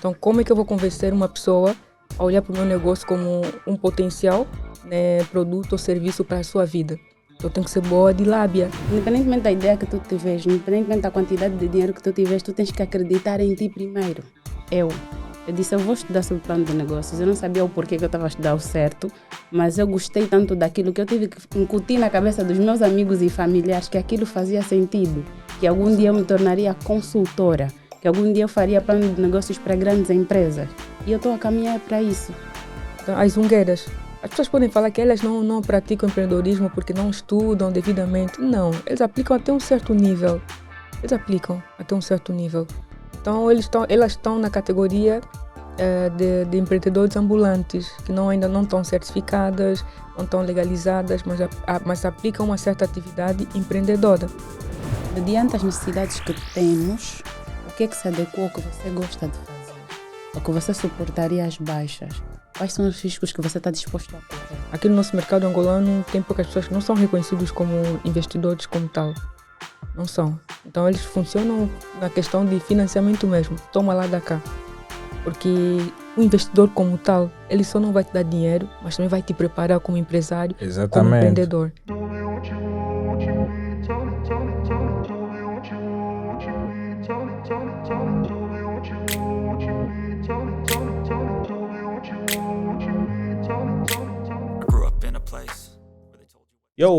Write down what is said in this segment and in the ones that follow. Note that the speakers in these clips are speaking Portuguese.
Então, como é que eu vou convencer uma pessoa a olhar para o meu negócio como um potencial, né, produto ou serviço para a sua vida? Eu tenho que ser boa de lábia. Independentemente da ideia que tu tiveres, independentemente da quantidade de dinheiro que tu tiveres, tu tens que acreditar em ti primeiro. Eu disse, eu vou estudar sobre plano de negócios. Eu não sabia o porquê que eu estava a estudar o certo, mas eu gostei tanto daquilo que eu tive que incutir na cabeça dos meus amigos e familiares que aquilo fazia sentido, que algum dia eu me tornaria consultora, que algum dia eu faria plano de negócios para grandes empresas. E eu estou a caminhar para isso. Então, as zungueiras. As pessoas podem falar que elas não praticam empreendedorismo porque não estudam devidamente. Não, eles aplicam até um certo nível. Eles aplicam até um certo nível. Então, elas estão na categoria de empreendedores ambulantes, que ainda não estão certificadas, não estão legalizadas, mas aplicam uma certa atividade empreendedora. Mediante as necessidades que temos, o que é que se adequa ao que você gosta de fazer? Ao que você suportaria as baixas? Quais são os riscos que você está disposto a correr? Aqui no nosso mercado angolano tem poucas pessoas que não são reconhecidos como investidores como tal. Não são. Então eles funcionam na questão de financiamento mesmo. Toma lá da cá. Porque o investidor como tal, ele só não vai te dar dinheiro, mas também vai te preparar como empresário, como empreendedor.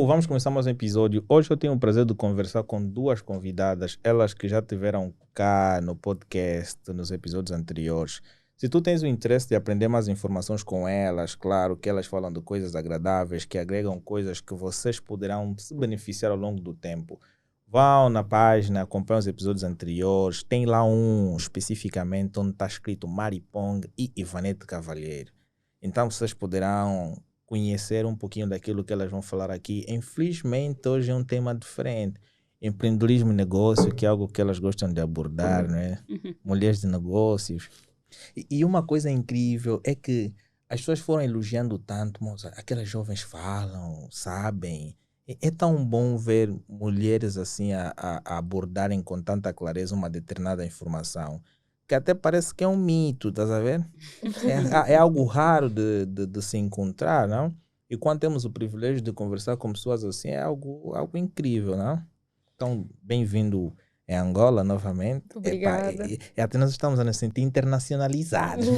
Vamos começar mais um episódio. Hoje eu tenho o prazer de conversar com duas convidadas, elas que já tiveram cá no podcast, nos episódios anteriores. Se tu tens o interesse de aprender mais informações com elas, claro que elas falam de coisas agradáveis, que agregam coisas que vocês poderão se beneficiar ao longo do tempo. Vão na página, acompanhem os episódios anteriores, tem lá um especificamente onde está escrito Maripong e Ivanete Cavalheiro. Então vocês poderão conhecer um pouquinho daquilo que elas vão falar aqui. Infelizmente, hoje é um tema diferente. Empreendedorismo e negócio, que é algo que elas gostam de abordar, né? Mulheres de negócios. E uma coisa incrível é que as pessoas foram elogiando tanto, moça, aquelas jovens falam, sabem. É tão bom ver mulheres assim a abordarem com tanta clareza uma determinada informação, que até parece que é um mito, estás a ver? É algo raro de se encontrar, não? E quando temos o privilégio de conversar com pessoas assim, é algo incrível, não? Então, bem-vindo em Angola novamente. Obrigada. Até nós estamos a nos sentir internacionalizados, né?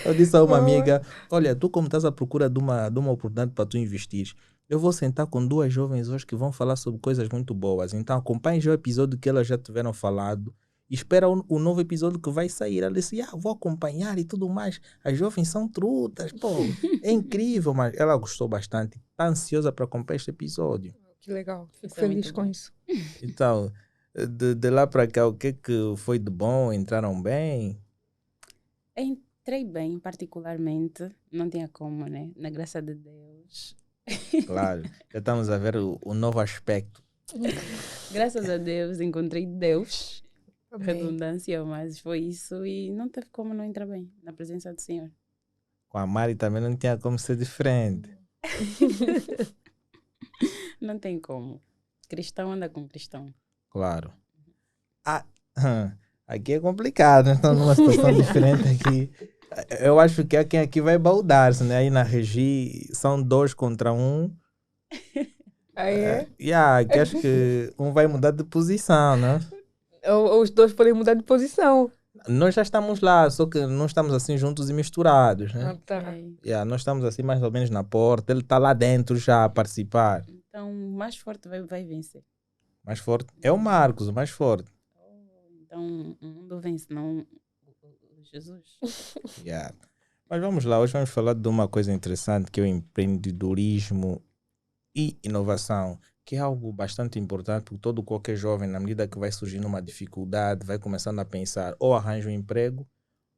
Eu disse a uma amiga, olha, tu como estás à procura de uma oportunidade para tu investir, eu vou sentar com duas jovens hoje que vão falar sobre coisas muito boas. Então, acompanhe já o episódio que elas já tiveram falado. Espera o novo episódio que vai sair. Ela disse, vou acompanhar e tudo mais. As jovens são trutas, pô. É incrível, mas ela gostou bastante. Está ansiosa para acompanhar este episódio. Que legal. Fico Isso é feliz muito com bom. isso. Então, de lá para cá, o que foi de bom? Entraram bem? Entrei bem, particularmente. Não tinha como, né? Na graça de Deus. Claro, já estamos a ver o novo aspecto. Graças a Deus encontrei Deus. Amém. Redundância, mas foi isso e não teve como não entrar bem na presença do Senhor. Com a Mari também não tinha como ser diferente. Não tem como. Cristão anda com cristão. Claro. Aqui é complicado, né? Estamos numa situação diferente aqui. Eu acho que há quem aqui vai baldar-se, né? Aí na Regi são 2 contra 1. Aí é? Que acho que um vai mudar de posição, né? Os dois podem mudar de posição. Nós já estamos lá, só que não estamos assim juntos e misturados, né? Tá. Nós estamos assim mais ou menos na porta, ele está lá dentro já a participar. Então, o mais forte vai vencer. Mais forte é o Marcos, o mais forte. Então, o mundo vence, não Jesus. Mas vamos lá, hoje vamos falar de uma coisa interessante que é o empreendedorismo e inovação, que é algo bastante importante porque qualquer jovem, na medida que vai surgindo uma dificuldade, vai começando a pensar ou arranjo um emprego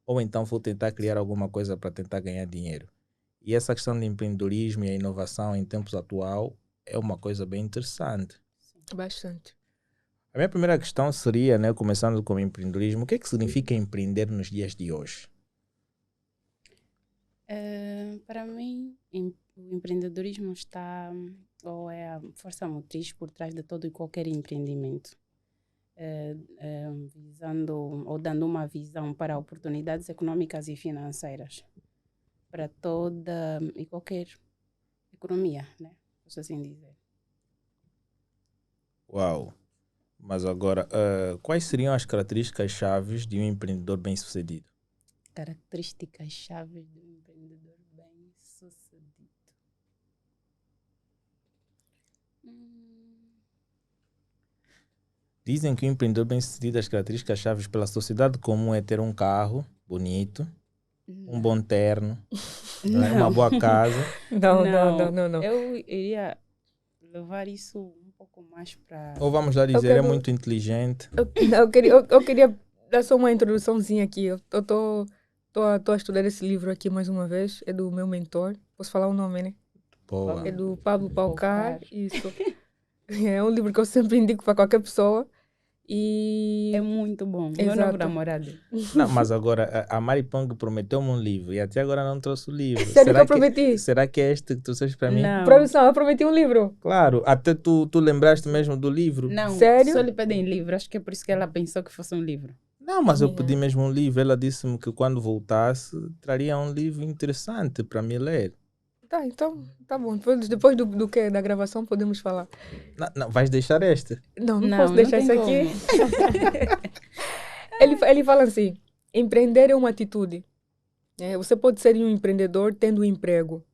ou então vou tentar criar alguma coisa para tentar ganhar dinheiro. E essa questão de empreendedorismo e a inovação em tempos atual é uma coisa bem interessante. Bastante. A minha primeira questão seria, né, começando com o empreendedorismo, o que é que significa empreender nos dias de hoje? Para mim, o empreendedorismo é a força motriz por trás de todo e qualquer empreendimento. visando ou dando uma visão para oportunidades econômicas e financeiras para toda e qualquer economia, né? Posso assim dizer. Uau! Mas agora, quais seriam as características chaves de um empreendedor bem-sucedido? Características chaves de um empreendedor bem-sucedido. Dizem que o empreendedor bem-sucedido, as características chaves pela sociedade comum é ter um carro bonito, um bom terno, não é? Uma boa casa. Não. Eu iria levar isso um pouco mais para... Ou vamos lá Eu dizer, é quero- muito inteligente. Eu queria dar só uma introduçãozinha aqui. Eu tô a estudar esse livro aqui mais uma vez. É do meu mentor. Posso falar o nome, né? Boa. É do Pablo Paucar. Paucar. Isso. É um livro que eu sempre indico para qualquer pessoa. E... É muito bom. Meu Exato. novo namorado. Não, mas agora a Mari Pong prometeu-me um livro e até agora não trouxe o livro. Sério que eu prometi? Será que é este que tu trouxeste para mim? Não. Produção, eu prometi um livro. Claro, até tu lembraste mesmo do livro? Não, Sério? só lhe pedem livro. Acho que é por isso que ela pensou que fosse um livro. Não, mas eu Yeah. pedi mesmo um livro. Ela disse-me que quando voltasse traria um livro interessante para me ler. Tá, então, tá bom. Depois do que? Da gravação podemos falar. Não, vais deixar este? Não Não, posso deixar não isso tem aqui. Ele fala assim, empreender é uma atitude. Você pode ser um empreendedor tendo um emprego.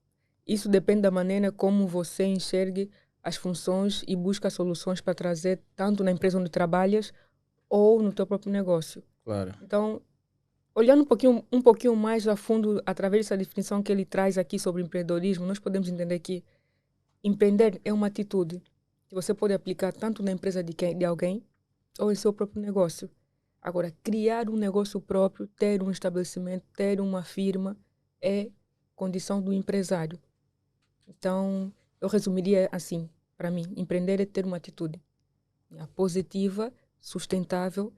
Isso depende da maneira como você enxergue as funções e busca soluções para trazer tanto na empresa onde trabalhas ou no teu próprio negócio. Claro. Então, olhando um pouquinho mais a fundo, através dessa definição que ele traz aqui sobre empreendedorismo, nós podemos entender que empreender é uma atitude que você pode aplicar tanto na empresa de alguém ou em seu próprio negócio. Agora, criar um negócio próprio, ter um estabelecimento, ter uma firma, é condição do empresário. Então, eu resumiria assim, para mim, empreender é ter uma atitude positiva, sustentável,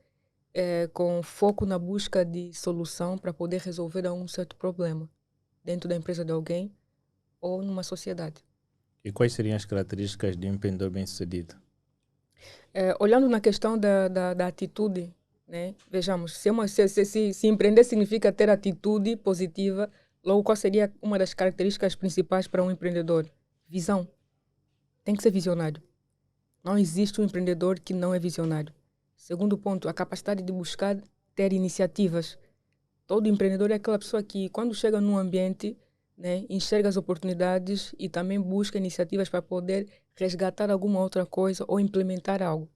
com foco na busca de solução para poder resolver um certo problema dentro da empresa de alguém ou numa sociedade. E quais seriam as características de um empreendedor bem-sucedido? Olhando na questão da atitude, né? Vejamos, se empreender significa ter atitude positiva, logo qual seria uma das características principais para um empreendedor? Visão. Tem que ser visionário. Não existe um empreendedor que não é visionário. Segundo ponto, a capacidade de buscar ter iniciativas. Todo empreendedor é aquela pessoa que, quando chega num ambiente, né, enxerga as oportunidades e também busca iniciativas para poder resgatar alguma outra coisa ou implementar algo.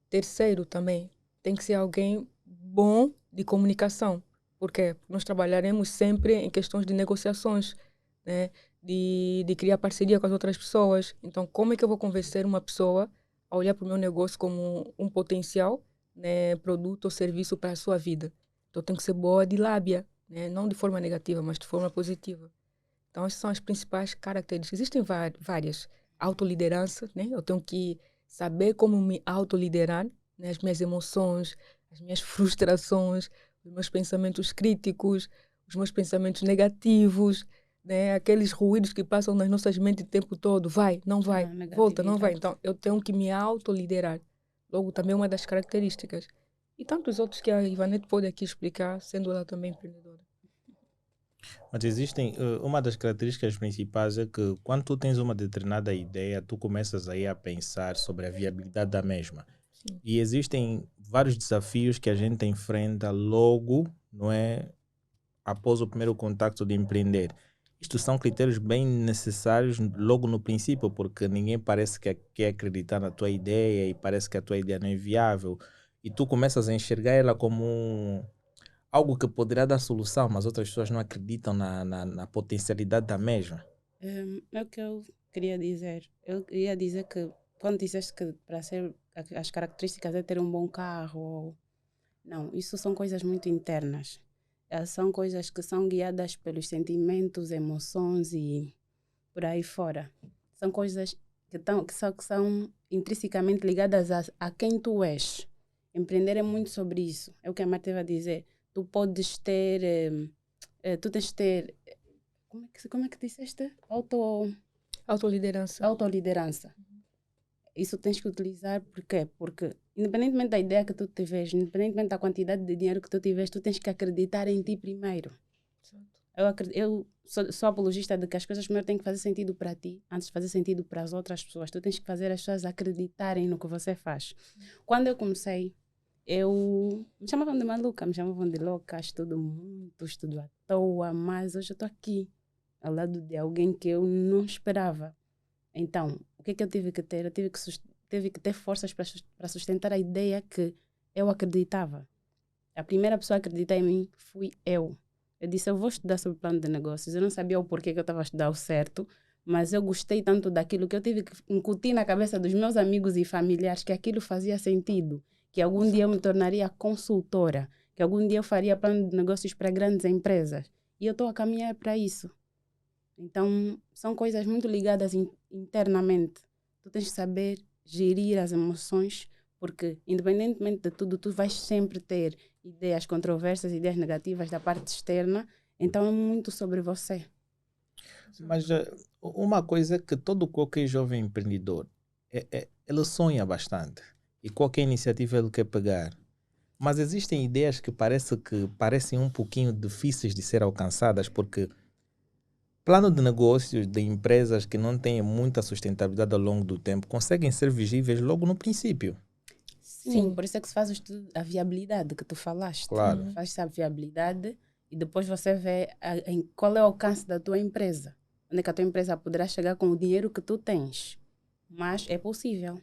Terceiro, também, tem que ser alguém bom de comunicação. Por quê? Porque nós trabalharemos sempre em questões de negociações, né, de criar parceria com as outras pessoas. Então, como é que eu vou convencer uma pessoa a olhar para o meu negócio como um potencial, né, produto ou serviço para a sua vida? Então, tem que ser boa de lábia, né, não de forma negativa, mas de forma positiva. Então, essas são as principais características. Existem várias. Autoliderança, né? Eu tenho que saber como me autoliderar, né? As minhas emoções, as minhas frustrações, os meus pensamentos críticos, os meus pensamentos negativos, né? Aqueles ruídos que passam nas nossas mentes o tempo todo. Vai, não vai, volta, não vai. Então, eu tenho que me autoliderar. Logo, também uma das características. E tantos outros que a Ivanete pode aqui explicar, sendo ela também empreendedora. Mas existem, uma das características principais é que quando tu tens uma determinada ideia, tu começas aí a pensar sobre a viabilidade da mesma. Sim. E existem vários desafios que a gente enfrenta logo, não é, após o primeiro contacto de empreender. Isto são critérios bem necessários logo no princípio, porque ninguém parece que quer acreditar na tua ideia e parece que a tua ideia não é viável. E tu começas a enxergar ela como algo que poderá dar solução, mas outras pessoas não acreditam na potencialidade da mesma. É o que eu queria dizer. Eu queria dizer que quando disseste que para ser as características é ter um bom carro, não, isso são coisas muito internas. São coisas que são guiadas pelos sentimentos, emoções e por aí fora. São coisas que são intrinsecamente ligadas a quem tu és. Empreender é muito sobre isso. É o que a Marta vai dizer. Tu podes ter, tu tens de ter, como é que disseste? Autoliderança. Autoliderança. Isso tens que utilizar, por quê? Porque Independentemente da ideia que tu tiveres, independentemente da quantidade de dinheiro que tu tiveres, tu tens que acreditar em ti primeiro. Eu sou apologista de que as coisas primeiro têm que fazer sentido para ti, antes de fazer sentido para as outras pessoas. Tu tens que fazer as pessoas acreditarem no que você faz. Quando eu comecei, me chamavam de maluca, me chamavam de louca, estudo muito, estudo à toa, mas hoje eu estou aqui, ao lado de alguém que eu não esperava. Então, o que é que eu tive que ter? Eu tive que ter forças para sustentar a ideia que eu acreditava. A primeira pessoa a acreditar em mim fui eu. Eu disse, eu vou estudar sobre plano de negócios. Eu não sabia o porquê que eu estava a estudar o certo, mas eu gostei tanto daquilo que eu tive que incutir na cabeça dos meus amigos e familiares que aquilo fazia sentido, que algum dia eu me tornaria consultora, que algum dia eu faria plano de negócios para grandes empresas. E eu estou a caminhar para isso. Então, são coisas muito ligadas internamente. Tu tens que saber gerir as emoções, porque, independentemente de tudo, tu vais sempre ter ideias controversas, ideias negativas da parte externa. Então, é muito sobre você. Mas uma coisa é que todo qualquer jovem empreendedor, ele sonha bastante. E qualquer iniciativa ele quer pegar. Mas existem ideias que parecem um pouquinho difíceis de ser alcançadas, porque plano de negócios de empresas que não têm muita sustentabilidade ao longo do tempo conseguem ser visíveis logo no princípio. Sim, por isso é que se faz o estudo da viabilidade que tu falaste. Claro. Faz-se a viabilidade e depois você vê qual é o alcance da tua empresa. Onde é que a tua empresa poderá chegar com o dinheiro que tu tens. Mas é possível.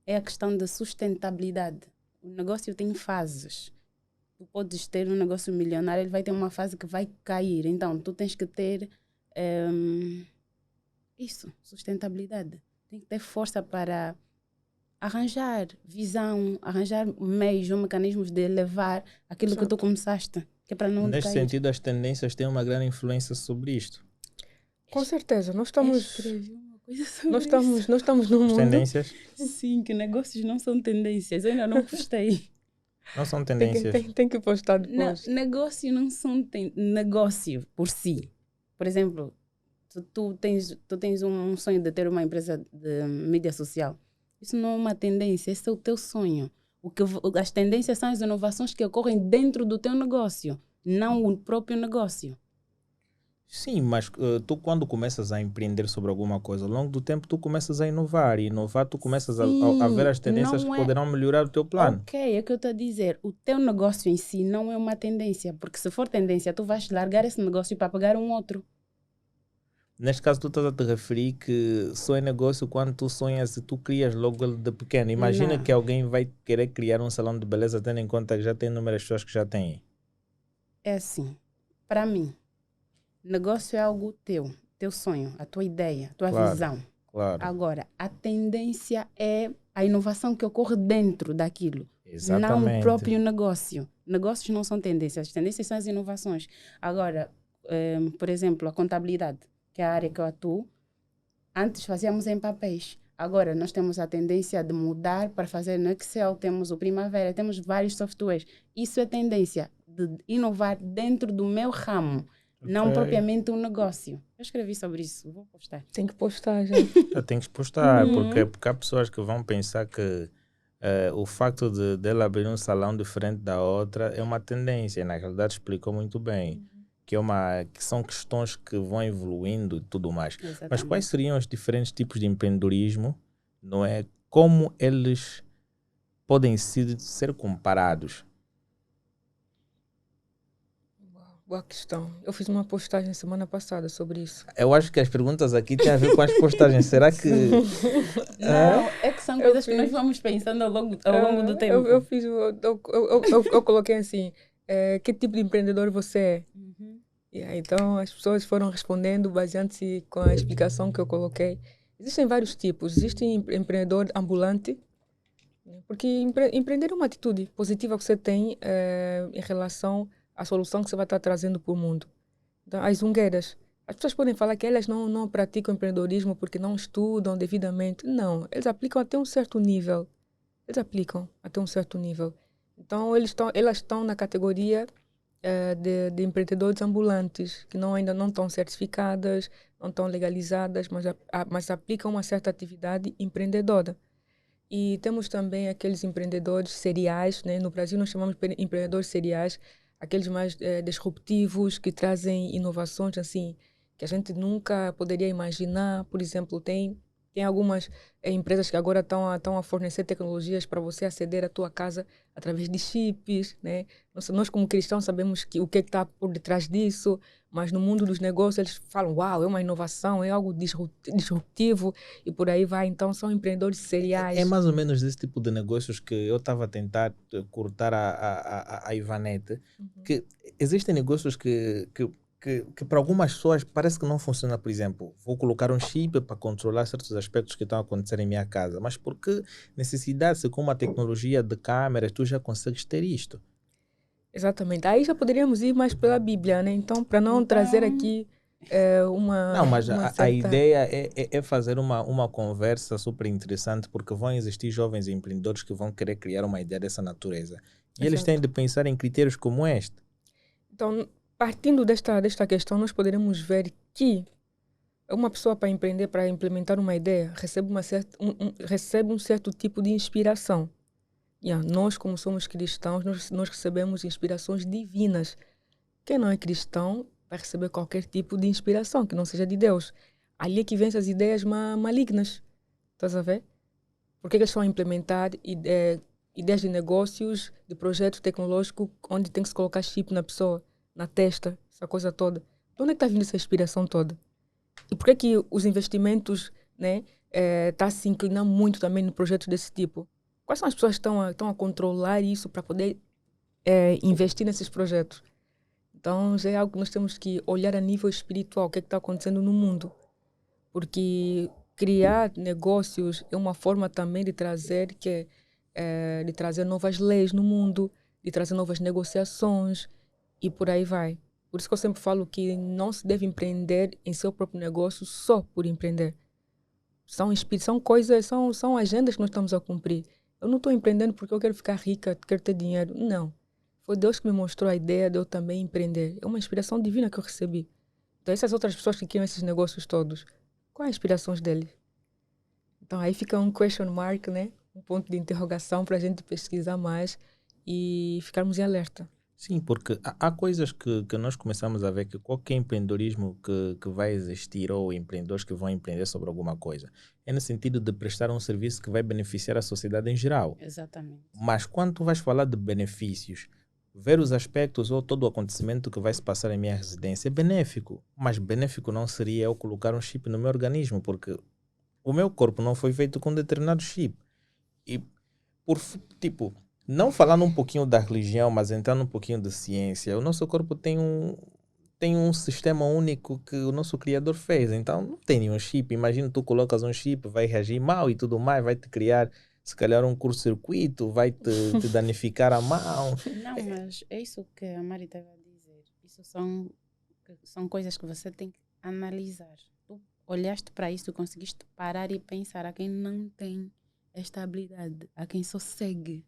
É a questão da sustentabilidade. O negócio tem fases. Tu podes ter um negócio milionário, ele vai ter uma fase que vai cair. Então, tu tens que ter sustentabilidade. Tem que ter força para arranjar visão, arranjar meios ou mecanismos de elevar aquilo que tu começaste, que é para não Neste cair. sentido, as tendências têm uma grande influência sobre isto. Com certeza, nós estamos num As mundo. tendências Sim, que negócios não são tendências. Eu ainda não postei. não são tendências. Tem que postar depois. Negócio não são negócio por si. Por exemplo, tu tens um sonho de ter uma empresa de mídia social. Isso não é uma tendência, esse é o teu sonho. As tendências são as inovações que ocorrem dentro do teu negócio, não o próprio negócio. Sim, mas tu quando começas a empreender sobre alguma coisa, ao longo do tempo tu começas a inovar. E inovar tu começas a ver as tendências que poderão melhorar o teu plano. Ok, é o que eu estou a dizer. O teu negócio em si não é uma tendência. Porque se for tendência, tu vais largar esse negócio para pegar um outro. Neste caso, tu estás a te referir que só é negócio quando tu sonhas e tu crias logo ele de pequeno. Imagina que alguém vai querer criar um salão de beleza tendo em conta que já tem inúmeras pessoas que já têm. É assim, para mim, negócio é algo teu sonho, a tua ideia, a tua visão. Claro. Agora, a tendência é a inovação que ocorre dentro daquilo. Exatamente. Não o próprio negócio. Negócios não são tendências, as tendências são as inovações. Agora, por exemplo, a contabilidade, que é a área que eu atuo, antes fazíamos em papéis. Agora nós temos a tendência de mudar para fazer no Excel, temos o Primavera, temos vários softwares. Isso é tendência de inovar dentro do meu ramo, não propriamente um negócio. Eu escrevi sobre isso, vou postar. Tem que postar já. Já tem que postar, porque há pessoas que vão pensar que o facto de ela abrir um salão diferente da outra é uma tendência. Na realidade explicou muito bem. Que são questões que vão evoluindo e tudo mais. Exatamente. Mas quais seriam os diferentes tipos de empreendedorismo, não é? Como eles podem ser comparados? Boa questão. Eu fiz uma postagem semana passada sobre isso. Eu acho que as perguntas aqui têm a ver com as postagens. Será que... Não, é que são coisas que nós vamos pensando ao longo do tempo. Eu coloquei assim, que tipo de empreendedor você é? Então as pessoas foram respondendo baseando-se com a explicação que eu coloquei. Existem vários tipos. Existe empreendedor ambulante, porque empreender é uma atitude positiva que você tem em relação à solução que você vai estar trazendo para o mundo. Então, as zungueiras. As pessoas podem falar que elas não praticam empreendedorismo porque não estudam devidamente. Não, eles aplicam até um certo nível. Então elas estão na categoria de empreendedores ambulantes, que ainda não estão certificadas, não estão legalizadas, mas aplicam uma certa atividade empreendedora. E temos também aqueles empreendedores seriais, né? No Brasil nós chamamos de empreendedores seriais, aqueles mais disruptivos, que trazem inovações assim, que a gente nunca poderia imaginar. Por exemplo, tem algumas empresas que agora estão a fornecer tecnologias para você aceder à tua casa através de chips, né? Nós como cristãos sabemos o que está por detrás disso, mas no mundo dos negócios eles falam, uau, é uma inovação, é algo disruptivo e por aí vai. Então são empreendedores É seriais. mais ou menos esse tipo de negócios que eu estava a tentar cortar a Ivanete, Uhum. que existem negócios que para algumas pessoas parece que não funciona. Por exemplo, vou colocar um chip para controlar certos aspectos que estão a acontecer em minha casa, mas por que necessidade, se com uma tecnologia de câmeras tu já consegues ter isto? Exatamente. Aí já poderíamos ir mais pela Bíblia, né? Então, para não trazer Então, aqui uma, Não, mas uma a certa. ideia é fazer uma conversa super interessante, porque vão existir jovens empreendedores que vão querer criar uma ideia dessa natureza. E eles têm Exato. de pensar em critérios como este. Então, partindo desta questão, nós poderemos ver que uma pessoa para empreender, para implementar uma ideia, recebe um certo tipo de inspiração. Yeah, nós, como somos cristãos, nós recebemos inspirações divinas. Quem não é cristão vai receber qualquer tipo de inspiração que não seja de Deus. Ali é que vêm essas ideias malignas. Estás a ver? Porque eles estão a implementar ideias de negócios, de projetos tecnológicos, onde tem que se colocar chip na pessoa, na testa, essa coisa toda. De onde é que está vindo essa inspiração toda? E por que que os investimentos, né, tá se inclinando muito também no projetos desse tipo? Quais são as pessoas que estão a controlar isso para poder investir nesses projetos? Então, já é algo que nós temos que olhar a nível espiritual, o que é que está acontecendo no mundo. Porque criar negócios é uma forma também de trazer de trazer novas leis no mundo, de trazer novas negociações e por aí vai. Por isso que eu sempre falo que não se deve empreender em seu próprio negócio só por empreender. São coisas, são agendas que nós estamos a cumprir. Eu não estou empreendendo porque eu quero ficar rica, quero ter dinheiro. Não. Foi Deus que me mostrou a ideia de eu também empreender. É uma inspiração divina que eu recebi. Então, essas outras pessoas que criam esses negócios todos, quais as inspirações deles? Então, aí fica um question mark, né? Um ponto de interrogação para a gente pesquisar mais e ficarmos em alerta. Sim, porque há coisas que nós começamos a ver que qualquer empreendedorismo que vai existir ou empreendedores que vão empreender sobre alguma coisa é no sentido de prestar um serviço que vai beneficiar a sociedade em geral. exatamente. Mas quando tu vais falar de benefícios, ver os aspectos ou todo o acontecimento que vai se passar em minha residência é benéfico. Mas benéfico não seria eu colocar um chip no meu organismo, porque o meu corpo não foi feito com um determinado chip. E tipo, não falando um pouquinho da religião, mas entrando um pouquinho de ciência, o nosso corpo tem um sistema único que o nosso criador fez. Então não tem nenhum chip. Imagina tu colocas um chip, vai reagir mal e tudo mais, vai te criar se calhar um curto-circuito, vai te danificar a mão. Não, mas é isso que a Mari estava a dizer. Isso são coisas que você tem que analisar. Tu olhaste para isso, conseguiste parar e pensar a quem não tem esta habilidade, a quem só segue.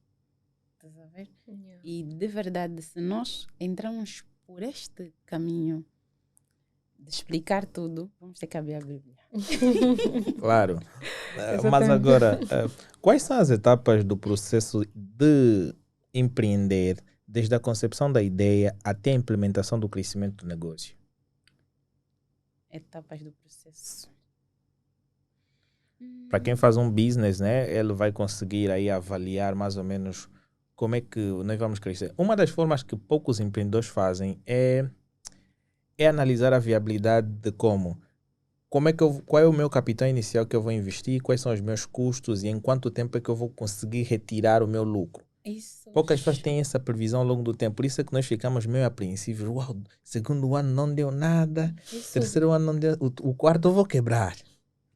Estás a ver? Yeah. E de verdade, se nós entramos por este caminho de explicar tudo, vamos ter que abrir a Bíblia. Claro. Mas Exatamente. agora, quais são as etapas do processo de empreender, desde a concepção da ideia até a implementação do crescimento do negócio? Etapas do processo. Para quem faz um business, né, ele vai conseguir aí avaliar mais ou menos como é que nós vamos crescer. Uma das formas que poucos empreendedores fazem é analisar a viabilidade de qual é o meu capital inicial que eu vou investir, quais são os meus custos e em quanto tempo é que eu vou conseguir retirar o meu lucro. Isso. Poucas pessoas têm essa previsão ao longo do tempo, por isso é que nós ficamos meio apreensivos. Uau, segundo ano não deu nada, Isso. terceiro ano não deu, o quarto eu vou quebrar.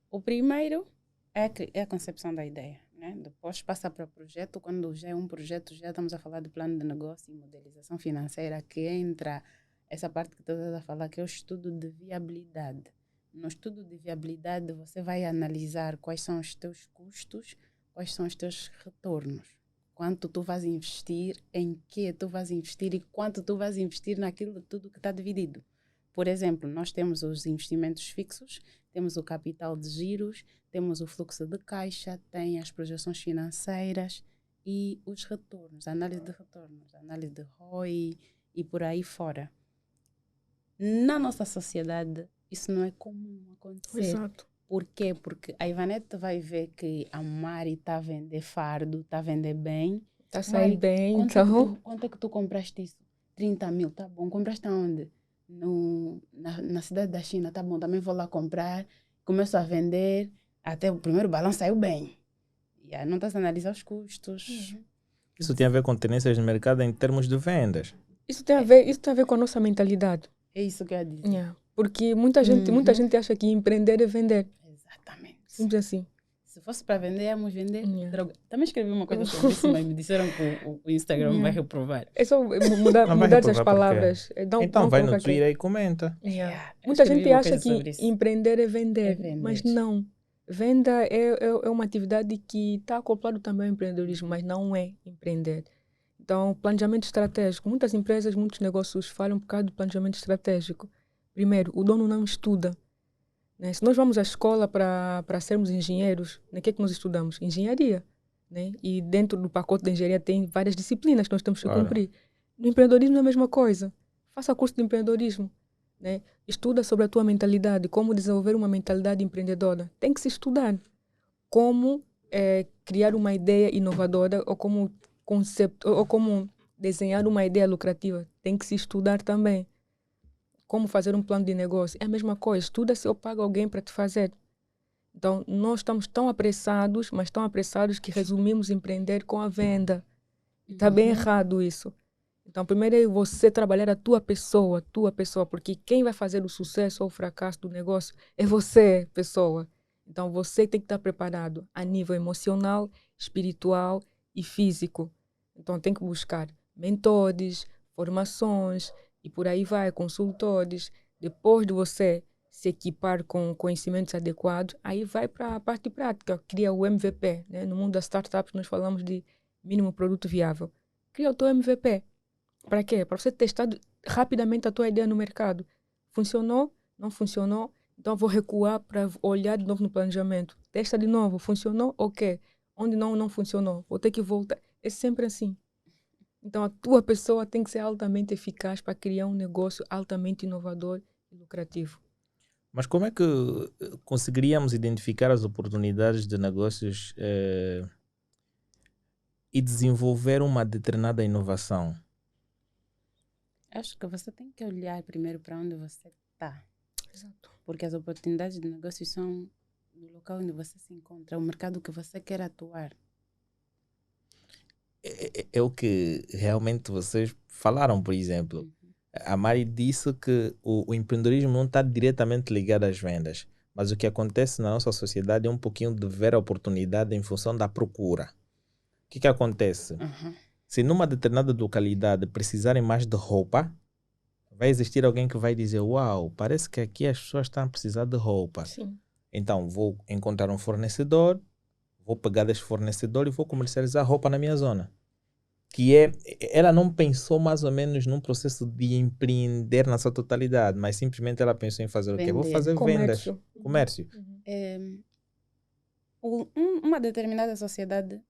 O primeiro é a concepção da ideia, né? Depois passa para o projeto. Quando já é um projeto, já estamos a falar de plano de negócio e modelização financeira, que entra essa parte que tu estás a falar, que é o estudo de viabilidade. No estudo de viabilidade, você vai analisar quais são os teus custos, quais são os teus retornos. Quanto tu vais investir, em que tu vais investir e quanto tu vais investir naquilo tudo que está dividido. por exemplo, nós temos os investimentos fixos, temos o capital de giros, temos o fluxo de caixa, tem as projeções financeiras e os retornos, análise de retornos, análise de ROI e por aí fora. Na nossa sociedade, isso não é comum acontecer. Exato. Por quê? Porque a Ivanete vai ver que a Mari está a vender fardo, está a vender bem. Está a sair Mari, bem, quanto então. é que tu compraste isso? 30 mil, tá bom. Compraste aonde? Na cidade da China, tá bom. Também vou lá comprar. Começo a vender. Até o primeiro balanço saiu bem. E aí não estás a analisar os custos. Isso tem a ver com tendências de mercado em termos de vendas. Isso tem a ver com a nossa mentalidade. É isso que eu ia dizer. Yeah. Porque muita gente acha que empreender é vender. Exatamente. Simples assim. Se fosse para vender, íamos vender Yeah. droga. Também escrevi uma coisa sobre isso, mas me disseram que o Instagram vai reprovar. É só mudar Não vai as reprovar palavras. Então vai no Twitter e comenta. Yeah. Eu Muita escrevi gente uma acha coisa que sobre isso. empreender é vender, É vender. mas não. Venda é uma atividade que está acoplado também ao empreendedorismo, mas não é empreender. Então, planejamento estratégico. Muitas empresas, muitos negócios falham por causa do planejamento estratégico. Primeiro, o dono não estuda. Né? Se nós vamos à escola para sermos engenheiros, o que é que nós estudamos? Engenharia. Né? E dentro do pacote de engenharia tem várias disciplinas que nós temos que cumprir. No empreendedorismo é a mesma coisa. Faça curso de empreendedorismo. Né? Estuda sobre a tua mentalidade, como desenvolver uma mentalidade empreendedora. Tem que se estudar. Como criar uma ideia inovadora ou como desenhar uma ideia lucrativa. Tem que se estudar também. Como fazer um plano de negócio. É a mesma coisa. Estuda-se ou paga alguém para te fazer. Então, nós estamos tão apressados, mas tão apressados que resumimos empreender com a venda. Está bem errado isso. Então, primeiro é você trabalhar a tua pessoa, porque quem vai fazer o sucesso ou o fracasso do negócio é você, pessoa. Então, você tem que estar preparado a nível emocional, espiritual e físico. Então, tem que buscar mentores, formações e por aí vai, consultores. Depois de você se equipar com conhecimentos adequados, aí vai para a parte prática, cria o MVP. Né? No mundo das startups, nós falamos de mínimo produto viável. Cria o teu MVP. Para quê? Para você testar rapidamente a tua ideia no mercado. Funcionou? Não funcionou? Então, vou recuar para olhar de novo no planejamento. Testa de novo. Funcionou? Ok. Onde não funcionou? Vou ter que voltar. É sempre assim. Então, a tua pessoa tem que ser altamente eficaz para criar um negócio altamente inovador e lucrativo. Mas como é que conseguiríamos identificar as oportunidades de negócios e desenvolver uma determinada inovação? Acho que você tem que olhar primeiro para onde você está. Exato. Porque as oportunidades de negócio são no local onde você se encontra, o mercado que você quer atuar. É o que realmente vocês falaram, por exemplo. A Mari disse que o empreendedorismo não está diretamente ligado às vendas, mas o que acontece na nossa sociedade é um pouquinho de ver a oportunidade em função da procura. O que acontece? Se numa determinada localidade precisarem mais de roupa, vai existir alguém que vai dizer, uau, parece que aqui as pessoas estão a precisar de roupa. Sim. Então vou encontrar um fornecedor, vou pegar desse fornecedor e vou comercializar roupa na minha zona. Ela não pensou mais ou menos num processo de empreender na sua totalidade, mas simplesmente ela pensou em fazer o quê? Vou fazer Comércio. vendas. Comércio. Uma determinada sociedade,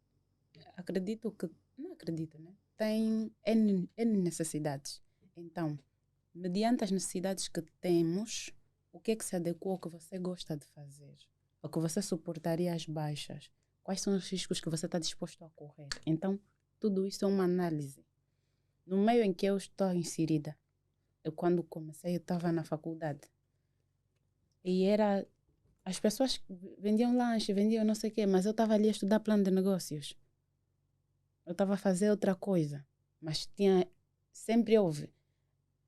acredito que, não acredito, né? Tem N necessidades. Então, mediante as necessidades que temos, o que é que se adequa ao que você gosta de fazer? Ao que você suportaria as baixas? Quais são os riscos que você está disposto a correr? Então, tudo isso é uma análise. No meio em que eu estou inserida, quando comecei, eu estava na faculdade. E as pessoas vendiam lanche, vendiam não sei o quê, mas eu estava ali a estudar plano de negócios. Eu estava a fazer outra coisa. Mas sempre houve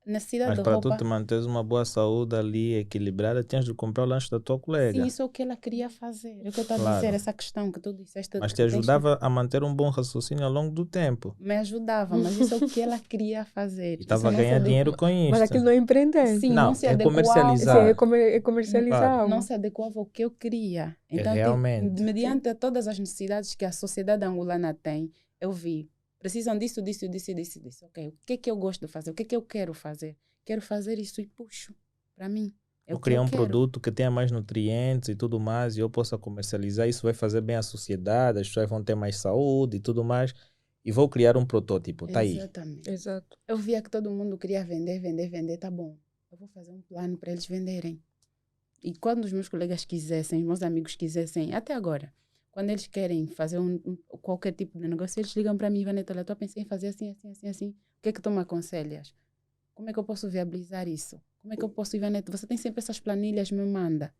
necessidade Mas de para roupa. tu te manteres uma boa saúde ali equilibrada, tens de comprar o lanche da tua colega. Sim, isso é o que ela queria fazer. É o que eu estou a dizer, essa questão que tu disseste. Mas te ajudava a manter um bom raciocínio ao longo do tempo. Me ajudava, mas isso é o que ela queria fazer. E estava a ganhar dinheiro com isso. Mas aquilo não é empreender. Sim, não se é adequava. comercializar. Sim, é comercializar algo. Não se adequava ao que eu queria. Então, realmente. mediante todas as necessidades que a sociedade angolana tem, eu vi, precisam disso. Ok, o que é que eu gosto de fazer? O que é que eu quero fazer? Quero fazer isso e puxo. para mim. É Vou o que criar eu um quero. produto que tenha mais nutrientes e tudo mais, e eu possa comercializar. Isso vai fazer bem à sociedade, as pessoas vão ter mais saúde e tudo mais. E vou criar um protótipo, tá aí. Exatamente. Exato. Eu via que todo mundo queria vender, tá bom. Eu vou fazer um plano para eles venderem. E quando os meus colegas quisessem, os meus amigos quisessem, até agora, quando eles querem fazer qualquer tipo de negócio, eles ligam para mim, Vanessa, eu pensei em fazer assim. O que é que tu me aconselhas? Como é que eu posso viabilizar isso? Como é que eu posso, Ivanete? Você tem sempre essas planilhas, me manda.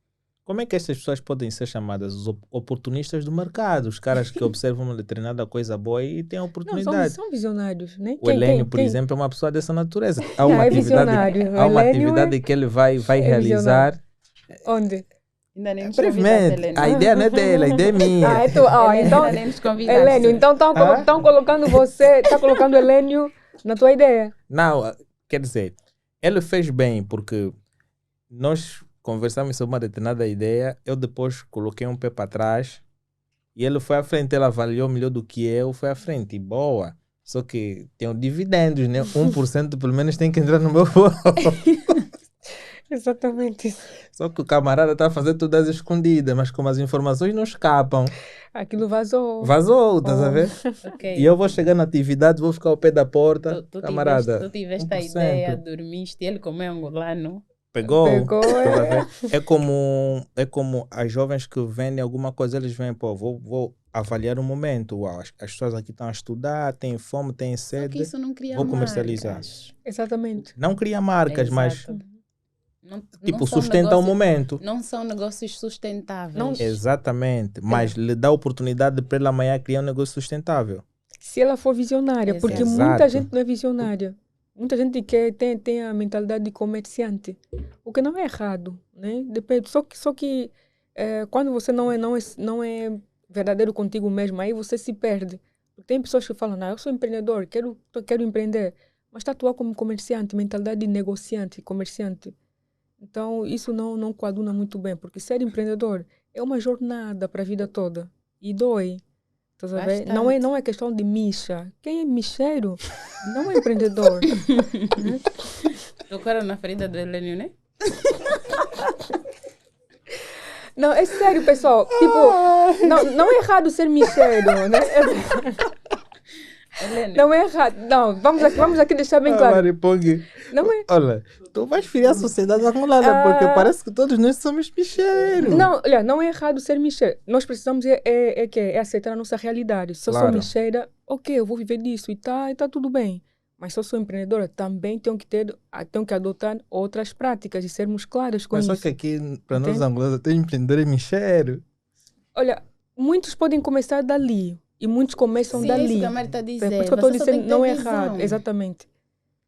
Como é que estas pessoas podem ser chamadas os oportunistas do mercado? Os caras que observam uma determinada coisa boa e têm a Não, oportunidade. são visionários, né? O Helênio, por exemplo, é uma pessoa dessa natureza. Há uma É atividade, visionário. há uma O Helênio atividade que ele vai é realizar. Onde? Ainda nem nos Brevemente. convidaste, A ideia não é dele, a ideia é minha. Ah, é tu. Então, Então, ainda nem nos convidaste. Helênio, então estão colocando você, está colocando Helênio na tua ideia. Não, quer dizer, ele fez bem, porque nós conversamos sobre uma determinada ideia, eu depois coloquei um pé para trás e ele foi à frente, ele avaliou melhor do que eu, foi à frente, e boa. Só que tem dividendos, né? 1% pelo menos tem que entrar no meu bolso. Exatamente isso. Só que o camarada está a fazer tudo às escondidas, mas como as informações não escapam, Aquilo vazou. vazou, estás a ver? Ok. E eu vou chegar na atividade, vou ficar ao pé da porta, camarada. Tu tiveste a 1%. ideia, dormiste, ele como é angolano. Pegou. Pegou, é. É como as jovens que vendem alguma coisa, eles vêm, pô, vou avaliar o momento. Uau, as pessoas aqui estão a estudar, têm fome, têm Só que sede. isso não cria Vou comercializar. marcas. Exatamente. Não cria marcas, mas Exato. Não, tipo, não são sustenta o negócios- momento. Não são negócios sustentáveis. Não- Exatamente. Mas lhe dá a oportunidade para ele amanhã criar um negócio sustentável. Se ela for visionária, porque Exato. muita gente não é visionária. Muita gente tem a mentalidade de comerciante, o que não é errado, né? Depende. Só que quando você não é verdadeiro contigo mesmo, aí você se perde. Tem pessoas que falam, não, eu sou empreendedor, quero empreender, mas está a atuar como comerciante, mentalidade de negociante, comerciante. Então, isso não coaduna muito bem, porque ser empreendedor é uma jornada para a vida toda e dói. Estás a ver? Não é questão de micha. Quem é micheiro não é empreendedor. Tocaram na ferida do Helênio, né? Não, é sério, pessoal. Tipo, não é errado ser micheiro, né? Helênio. Não é errado. Não, vamos aqui deixar bem claro. Maripongue, Não é. olha, tu vais ferir a sociedade angolana, porque parece que todos nós somos bicheiros. Não, olha, não é errado ser micheiro. Nós precisamos é aceitar a nossa realidade. Se eu sou Claro. micheira, ok, eu vou viver disso e tá tudo bem. Mas se eu sou empreendedora, também tenho que adotar outras práticas e sermos claras com Mas isso. só que aqui, para nós Entende? angolanos, até empreendedor é micheiro. Olha, muitos podem começar dali e muitos começam Sim, é dali. isso que a Mari está a Por dizer. isso que eu estou Você só tem dizendo, que não ter é visão. errado. Exatamente.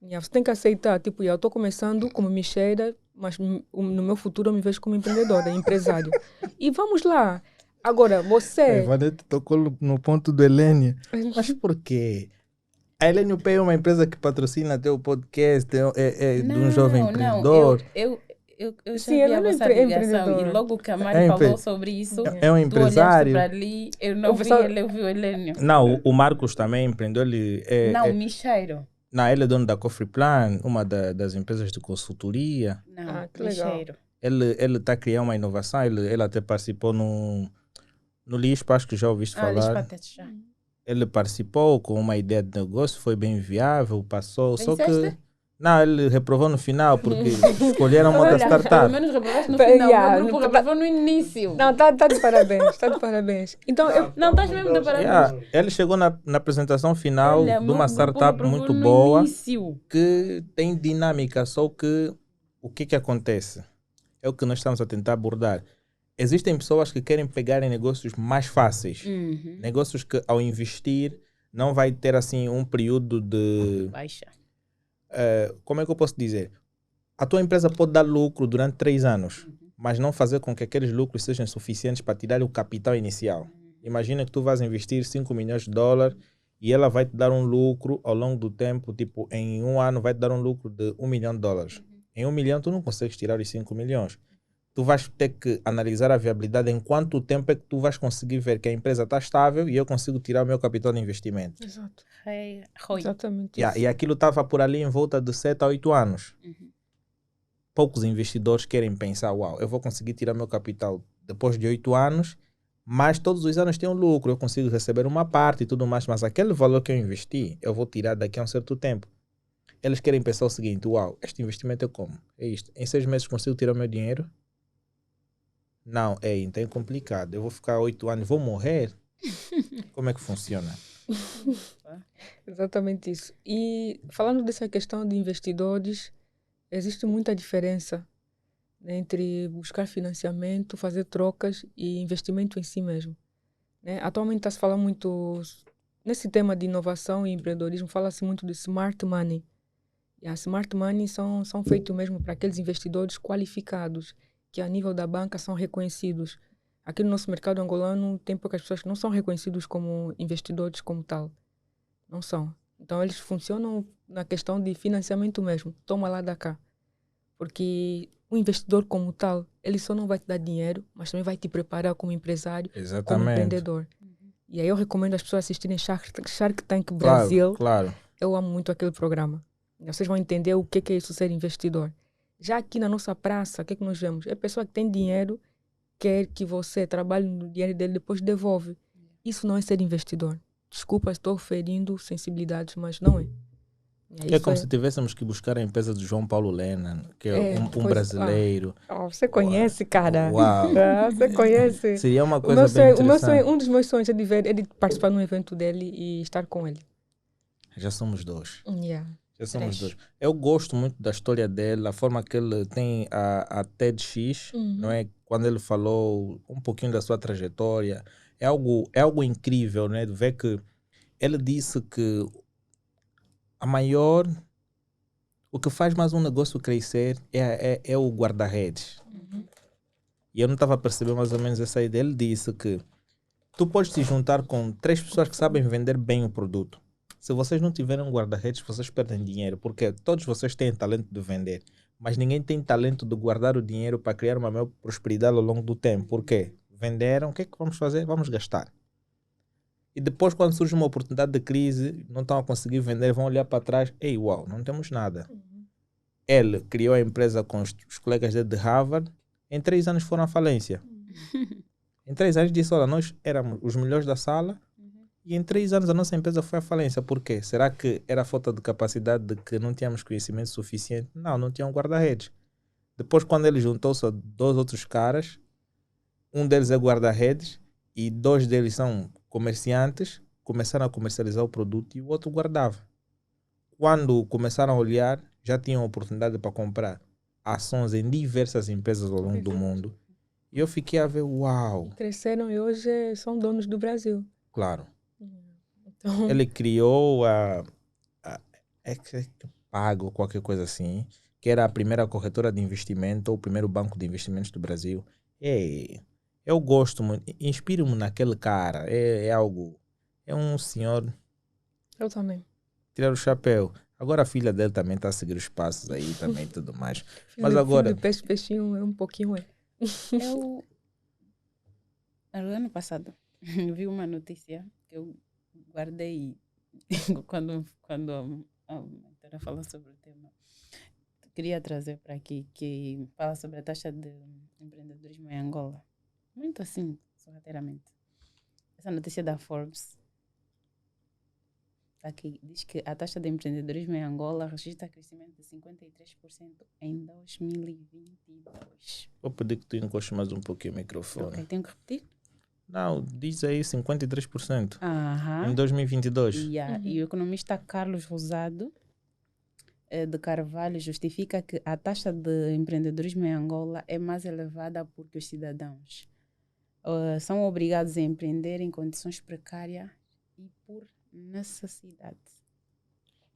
Você tem que aceitar, tipo, eu estou começando como micheira, mas no meu futuro eu me vejo como empreendedora, empresário. E vamos lá. Agora, A você... Ivanete tocou no ponto do Helênio. Mas por quê? A Helênio Pay é uma empresa que patrocina teu podcast, é de um jovem empreendedor. Eu já Sim, vi ele a não é vossa ligação empreendedor. e logo que a Mari É falou sobre isso, É um tu empresário. olhaste para ali, eu não O vi pessoal- ele, eu vi o Helênio. Não, o Marcos também empreendeu. Ele Não, Micheiro. ele é dono da Coffee Plan, uma das empresas de consultoria. Não, Ah, que legal. Micheiro. Ele está a criar uma inovação. Ele até participou no LISPA, acho que já ouviste Ah, falar. Lispatete. Ele participou com uma ideia de negócio, foi bem viável, passou. Só que. Venceste? Não, ele reprovou no final, porque escolheram outra Olha, startup. pelo menos reprovaste no Bem, final, yeah, o grupo tá- reprovou no início. Não, tá de parabéns, está de parabéns. Então, Não, estás mesmo de parabéns. Yeah, ele chegou na apresentação final Olha, de meu uma grupo startup reprovou muito no boa, início. que tem dinâmica, só que o que acontece? É o que nós estamos a tentar abordar. Existem pessoas que querem pegar em negócios mais fáceis, Uhum. negócios que ao investir não vai ter assim um período de... Baixa. como é que eu posso dizer? A tua empresa pode dar lucro durante 3 anos, mas não fazer com que aqueles lucros sejam suficientes para tirar o capital inicial. Imagina que tu vais investir 5 milhões de dólares e ela vai te dar um lucro ao longo do tempo, tipo, em um ano vai te dar um lucro de 1 milhão de dólares. Em 1 milhão tu não consegues tirar os 5 milhões. Tu vais ter que analisar a viabilidade em quanto tempo é que tu vais conseguir ver que a empresa está estável e eu consigo tirar o meu capital de investimento. exato. Roi. Exatamente. E aquilo estava por ali em volta de 7 a 8 anos. poucos investidores querem pensar, uau, eu vou conseguir tirar meu capital depois de 8 anos, mas todos os anos tem um lucro, eu consigo receber uma parte e tudo mais, mas aquele valor que eu investi, eu vou tirar daqui a um certo tempo. Eles querem pensar o seguinte, uau, este investimento é como? É isto. Em 6 meses consigo tirar o meu dinheiro? Não, então é complicado. Eu vou ficar 8 anos, vou morrer? Como é que funciona? Exatamente isso. E falando dessa questão de investidores, existe muita diferença, né, entre buscar financiamento, fazer trocas e investimento em si mesmo, né? Atualmente está-se falando muito, nesse tema de inovação e empreendedorismo, fala-se muito de smart money. E a smart money são feitos mesmo para aqueles investidores qualificados, que a nível da banca são reconhecidos. Aqui no nosso mercado angolano tem poucas pessoas que não são reconhecidos como investidores como tal. Não são. Então eles funcionam na questão de financiamento mesmo. Toma lá da cá. Porque o investidor como tal, ele só não vai te dar dinheiro, mas também vai te preparar como empresário, como Exatamente. empreendedor. E aí eu recomendo as pessoas assistirem Shark Tank Brasil. Claro. Eu amo muito aquele programa. Vocês vão entender o que é isso ser investidor. Já aqui na nossa praça, o que é que nós vemos? É a pessoa que tem dinheiro, quer que você trabalhe no dinheiro dele, depois devolve. Isso não é ser investidor. Desculpa, estou ferindo sensibilidades, mas não é. É como se tivéssemos que buscar a empresa do João Paulo Lena, que é um brasileiro. Você conhece, cara. Uau. Você conhece. Seria uma coisa bem interessante. Um dos meus sonhos é de participar num evento dele e estar com ele. Já somos 2. Yeah. Já somos 2. Eu gosto muito da história dele, a forma que ele tem a TEDx, não é? Quando ele falou um pouquinho da sua trajetória. É algo incrível, né? De ver que ele disse que o que faz mais um negócio crescer é o guarda-redes. E eu não estava a perceber mais ou menos essa ideia. Ele disse que tu podes te juntar com 3 pessoas que sabem vender bem o produto. Se vocês não tiverem um guarda-redes, vocês perdem dinheiro, porque todos vocês têm talento de vender, mas ninguém tem talento de guardar o dinheiro para criar uma maior prosperidade ao longo do tempo. Por quê? Venderam, o que é que vamos fazer? Vamos gastar. E depois, quando surge uma oportunidade de crise, não estão a conseguir vender, vão olhar para trás, uau, não temos nada. Ele criou a empresa com os colegas dele de Harvard, em 3 anos foram à falência. Em 3 anos disse, olha, nós éramos os melhores da sala, e em 3 anos a nossa empresa foi à falência. Por quê? Será que era falta de capacidade, de que não tínhamos conhecimento suficiente? Não tinham guarda-redes. Depois, quando ele juntou-se a 2 outros caras, um deles é guarda-redes e 2 deles são comerciantes, começaram a comercializar o produto e o outro guardava. Quando começaram a olhar, já tinham oportunidade para comprar ações em diversas empresas ao longo do mundo. E eu fiquei a ver, uau! Cresceram e hoje são donos do Brasil. Claro. Então... Ele criou a Pago, qualquer coisa assim, que era a primeira corretora de investimento, ou o primeiro banco de investimentos do Brasil. Eu gosto muito, inspiro-me naquele cara, é um senhor... Eu também. Tirar o chapéu. Agora a filha dele também está a seguir os passos aí também e tudo mais. Mas Filho agora... de peixinho é um pouquinho... Eu, ano passado, vi uma notícia que eu guardei quando a mentora falou sobre o tema. Queria trazer para aqui, que fala sobre a taxa de empreendedorismo em Angola. Muito assim, sorrateiramente. Essa notícia da Forbes aqui diz que a taxa de empreendedorismo em Angola registra crescimento de 53% em 2022. Vou pedir que tu encoste mais um pouquinho o microfone. Ok, tenho que repetir? Não, diz aí 53%. Aham. Em 2022. E o economista Carlos Rosado de Carvalho justifica que a taxa de empreendedorismo em Angola é mais elevada porque os cidadãos são obrigados a empreender em condições precárias e por necessidade.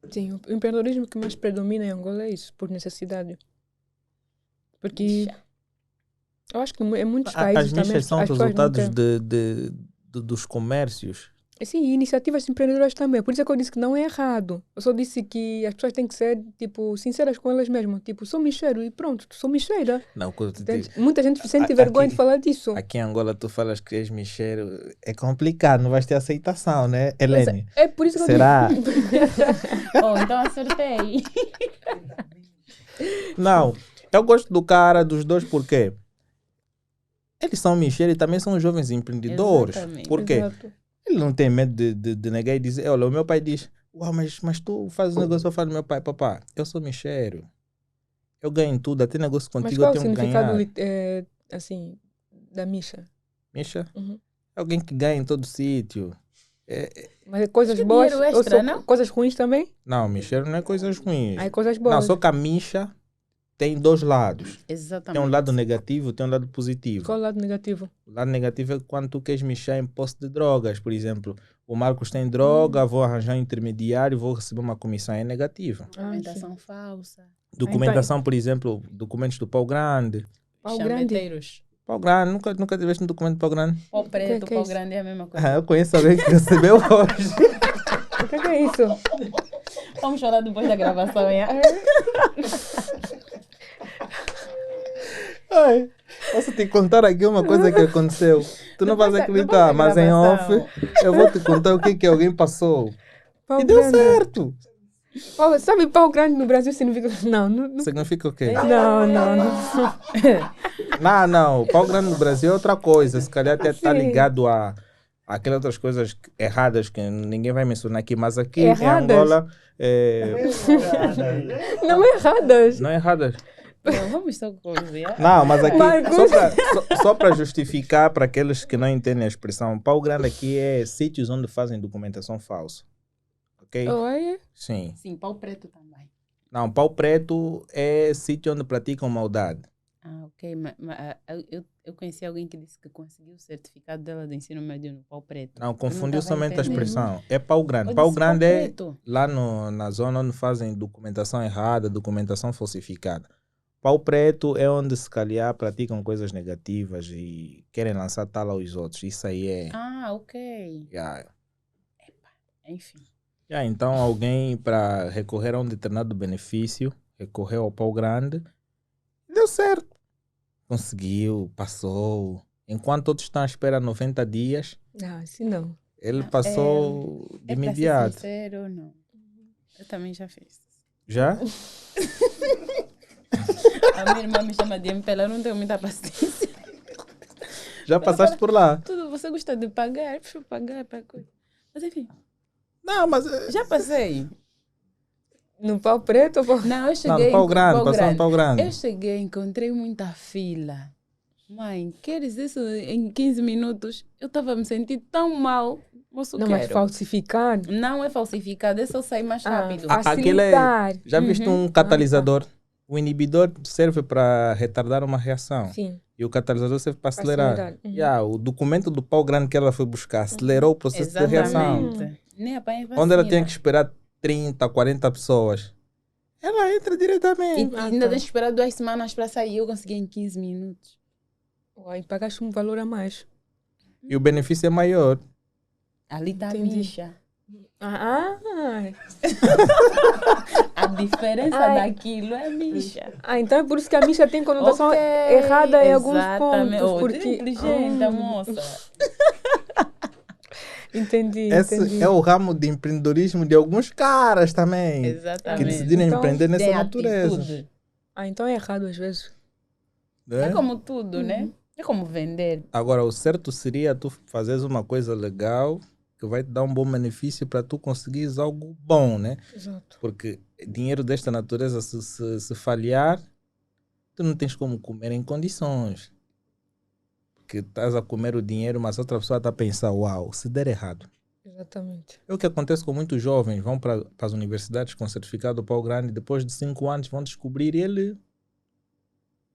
Sim, o empreendedorismo que mais predomina em Angola é isso, por necessidade. Porque eu acho que em muitos países as também... nichas são resultados dos comércios. Sim, e iniciativas empreendedoras também. Por isso é que eu disse que não é errado. Eu só disse que as pessoas têm que ser, tipo, sinceras com elas mesmas. Tipo, sou micheiro e pronto, sou micheira. Não, muita gente sente vergonha de falar disso. Aqui em Angola tu falas que és micheiro, é complicado, não vais ter aceitação, né, Helene? É por isso que será? eu digo. Então acertei. Não, Eu gosto do cara, dos dois, porque eles são Michel e também são jovens empreendedores. Exatamente. Por quê? Exato. Ele não tem medo de negar e dizer, olha, o meu pai diz, uau, mas tu fazes um negócio, eu falo meu pai, papá, eu sou Michel. Eu ganho em tudo, até negócio Mas contigo qual eu o tenho que significado ganhar. assim, da Misha? Misha? Uhum. É alguém que ganha em todo sítio. Mas é coisas Que boas dinheiro ou extra, só não? coisas ruins também? Não, Michel não é coisas ruins. Aí coisas Não, boas. só que a Misha tem dois lados. Exatamente. Tem um lado negativo, tem um lado positivo. Qual o lado negativo? O lado negativo é quando tu queres mexer em posse de drogas, por exemplo. O Marcos tem droga, vou arranjar um intermediário, vou receber uma comissão, é negativo. Documentação falsa. Documentação, por exemplo, documentos do pau grande. Pau grande. Chameteiros. Pau grande, nunca tiveste um documento de pau grande? Pau preto, que é pau isso? grande é a mesma coisa. Ah, eu conheço alguém que recebeu hoje. O que é isso? Vamos chorar depois da gravação, é? Ai, posso te contar aqui uma coisa que aconteceu. Tu não Depois vais da- acreditar, depois da mas em off gravação. eu vou te contar o que alguém passou. Pau E deu grande. certo. Sabe, pau grande no Brasil significa... Não. Significa o quê? Não. Não. Pau grande no Brasil é outra coisa. Se calhar até está Sim. ligado a aquelas outras coisas erradas que ninguém vai mencionar aqui. Mas aqui em Erradas? Angola... Não é erradas. não é erradas. Não, vamos só cozinhar. Não, mas aqui, Marcos. só para justificar para aqueles que não entendem a expressão, pau grande aqui é sítios onde fazem documentação falsa. Ok? Olha. Sim. Sim, pau preto também. Não, pau preto é sítio onde praticam maldade. Ah, ok. Mas eu conheci alguém que disse que conseguiu o certificado dela de ensino médio no pau preto. Não, confundiu tava somente a entendendo. expressão. É pau grande. Eu Pau disse grande é preto. lá na zona onde fazem documentação errada, documentação falsificada. Pau preto é onde se calhar praticam coisas negativas e querem lançar tal aos outros. Isso aí é... Ah, ok. Yeah. Enfim. Então alguém para recorrer a um determinado benefício, recorreu ao pau grande, deu certo. Conseguiu, passou. Enquanto outros estão à espera 90 dias, Assim não. ele passou de É para ser imediato. sincero, não. Eu também já fiz. Já? A minha irmã me chama de MPL, eu não tenho muita paciência. Já passaste por lá? Tudo você gosta de pagar, deixa eu pagar para coisa. Mas enfim, Não, mas... já passei. No pau preto ou pau... Não, eu Não, cheguei. no pau em grande, passou no pau grande. Eu cheguei, encontrei muita fila. Mãe, queres isso em 15 minutos? Eu estava a me sentir tão mal. Moço, Não, mas quero. falsificar. Não é falsificado, é só sair mais rápido. Aquele é... Facilitar. Já viste um catalisador? O inibidor serve para retardar uma reação. Sim. E o catalisador serve para acelerar. Acelerar. O documento do pau grande que ela foi buscar acelerou o processo de reação. Exatamente. Nem apanhei vacina. Onde ela tinha que esperar 30, 40 pessoas. Ela entra E diretamente. ainda tem que esperar 2 semanas para sair. Eu consegui em 15 minutos. Aí pagaste um valor a mais. E o benefício é maior. Ali está a Entendi. micha. A diferença Ai. daquilo é micha. Então é por isso que a Misha tem conotação Ok, errada em alguns exatamente. pontos. Oh, Porque... inteligente, a moça. Entendi, Esse entendi. é o ramo de empreendedorismo de alguns caras também. Que Exatamente. decidiram Então, empreender nessa Tem natureza. atitude. Então é errado às vezes. Né? É como tudo, né? É como vender. Agora, o certo seria tu fazeres uma coisa legal que vai te dar um bom benefício para tu conseguires algo bom, né? Exato. Porque dinheiro desta natureza, se falhar, tu não tens como comer em condições. Porque estás a comer o dinheiro, mas outra pessoa está a pensar, uau, se der errado. Exatamente. É o que acontece com muitos jovens, vão para as universidades com certificado pau grande, depois de 5 anos vão descobrir e ele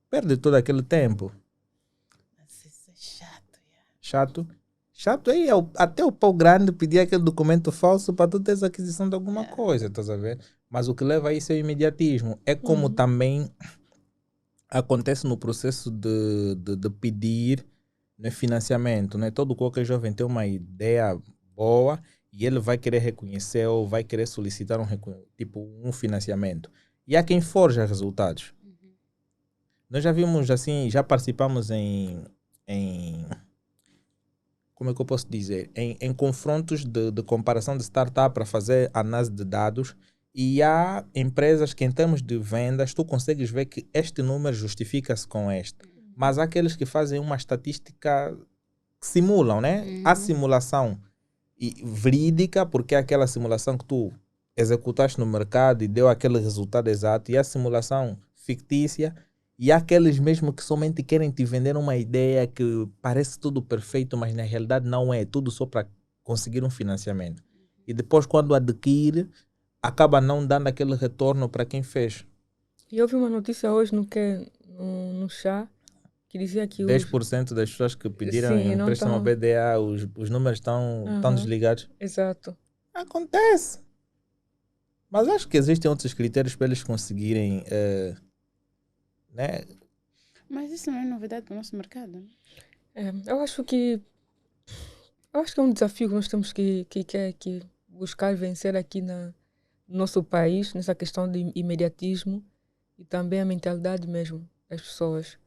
perde todo aquele tempo. Mas isso é chato. Chato. Chato aí, até o pau grande pedir aquele documento falso para tu teres aquisição de alguma coisa, estás a ver? Mas o que leva a isso é o imediatismo. É como também acontece no processo de pedir, né, financiamento, né? Todo qualquer jovem tem uma ideia boa e ele vai querer reconhecer ou vai querer solicitar um financiamento. E há quem forja resultados. Nós já vimos assim, já participamos em como é que eu posso dizer? Em confrontos de comparação de startup para fazer análise de dados E há empresas que, em termos de vendas, tu consegues ver que este número justifica-se com este. Mas há aqueles que fazem uma estatística que simulam, né? A simulação verídica, porque é aquela simulação que tu executaste no mercado e deu aquele resultado exato, e a simulação fictícia, e há aqueles mesmo que somente querem te vender uma ideia que parece tudo perfeito, mas na realidade não é, tudo só para conseguir um financiamento. E depois, quando adquire, acaba não dando aquele retorno para quem fez. E eu vi uma notícia hoje no chá que dizia que 10% das pessoas que pediram Sim, não empréstimo ao tão- BDA, os números estão desligados. Exato. Acontece. Mas acho que existem outros critérios para eles conseguirem, né? Mas isso não é novidade para o nosso mercado. Né? Eu acho que é um desafio que nós temos que buscar vencer aqui no nosso país, nessa questão de imediatismo e também a mentalidade mesmo das pessoas.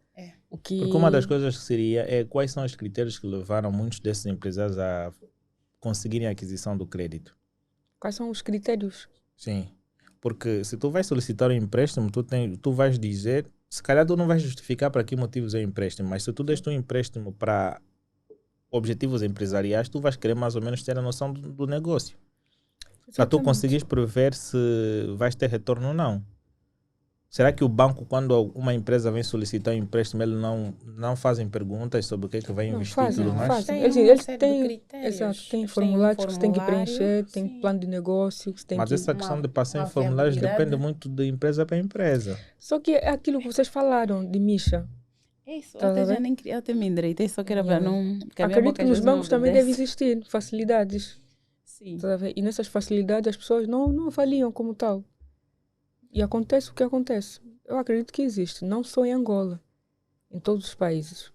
Porque uma das coisas que seria é quais são os critérios que levaram muitos desses empresários a conseguirem a aquisição do crédito. Quais são os critérios? Sim, porque se tu vais solicitar um empréstimo, tu vais dizer, se calhar tu não vais justificar para que motivos é o empréstimo, mas se tu deste um empréstimo para objetivos empresariais, tu vais querer mais ou menos ter a noção do negócio. Para tu conseguires prever se vais ter retorno ou não. Será que o banco, quando uma empresa vem solicitar um empréstimo, eles não fazem perguntas sobre o que é que vai investir e tudo mais? Fazem. Tem Eles uma série têm, de critérios. exato, tem Eles formulários têm que você tem que preencher, tem sim. plano de negócio. Que tem Mas que... essa questão de passar uma em formulários viabilidade. depende muito de empresa para empresa. Só que é aquilo que vocês falaram de Misha. Isso, Tá até a já ver? nem queria, até me endireitei, só que era para não... que a minha Acredito boca que às nos vezes não bancos também deve obedece. existir facilidades. Sim. Tá a ver? E nessas facilidades as pessoas não avaliam como tal. E acontece o que acontece. Eu acredito que existe, não só em Angola, em todos os países.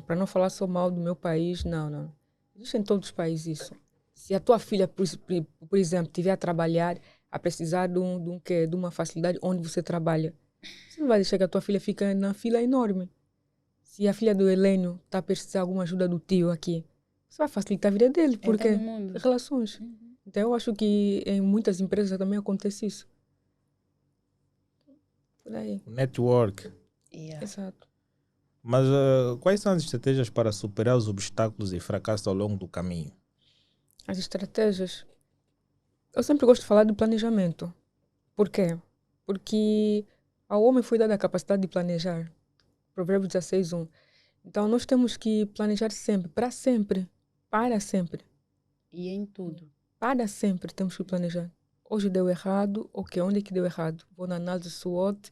Para não falar só mal do meu país, não. Existe em todos os países isso. Se a tua filha, por exemplo, estiver a trabalhar, a precisar de uma facilidade onde você trabalha, você não vai deixar que a tua filha fique na fila enorme. Se a filha do Helênio está a precisar de alguma ajuda do tio aqui, você vai facilitar a vida dele, porque todo mundo. relações. Então eu acho que em muitas empresas também acontece isso. Por aí. Network. Yeah. Exato. Mas quais são as estratégias para superar os obstáculos e fracassos ao longo do caminho? As estratégias. Eu sempre gosto de falar do planejamento. Por quê? Porque ao homem foi dada a capacidade de planejar. Provérbios 16:1. Então nós temos que planejar sempre, para sempre. E em tudo. Para sempre temos que planejar. Hoje deu errado, ok, onde é que deu errado? Vou na análise SWOT,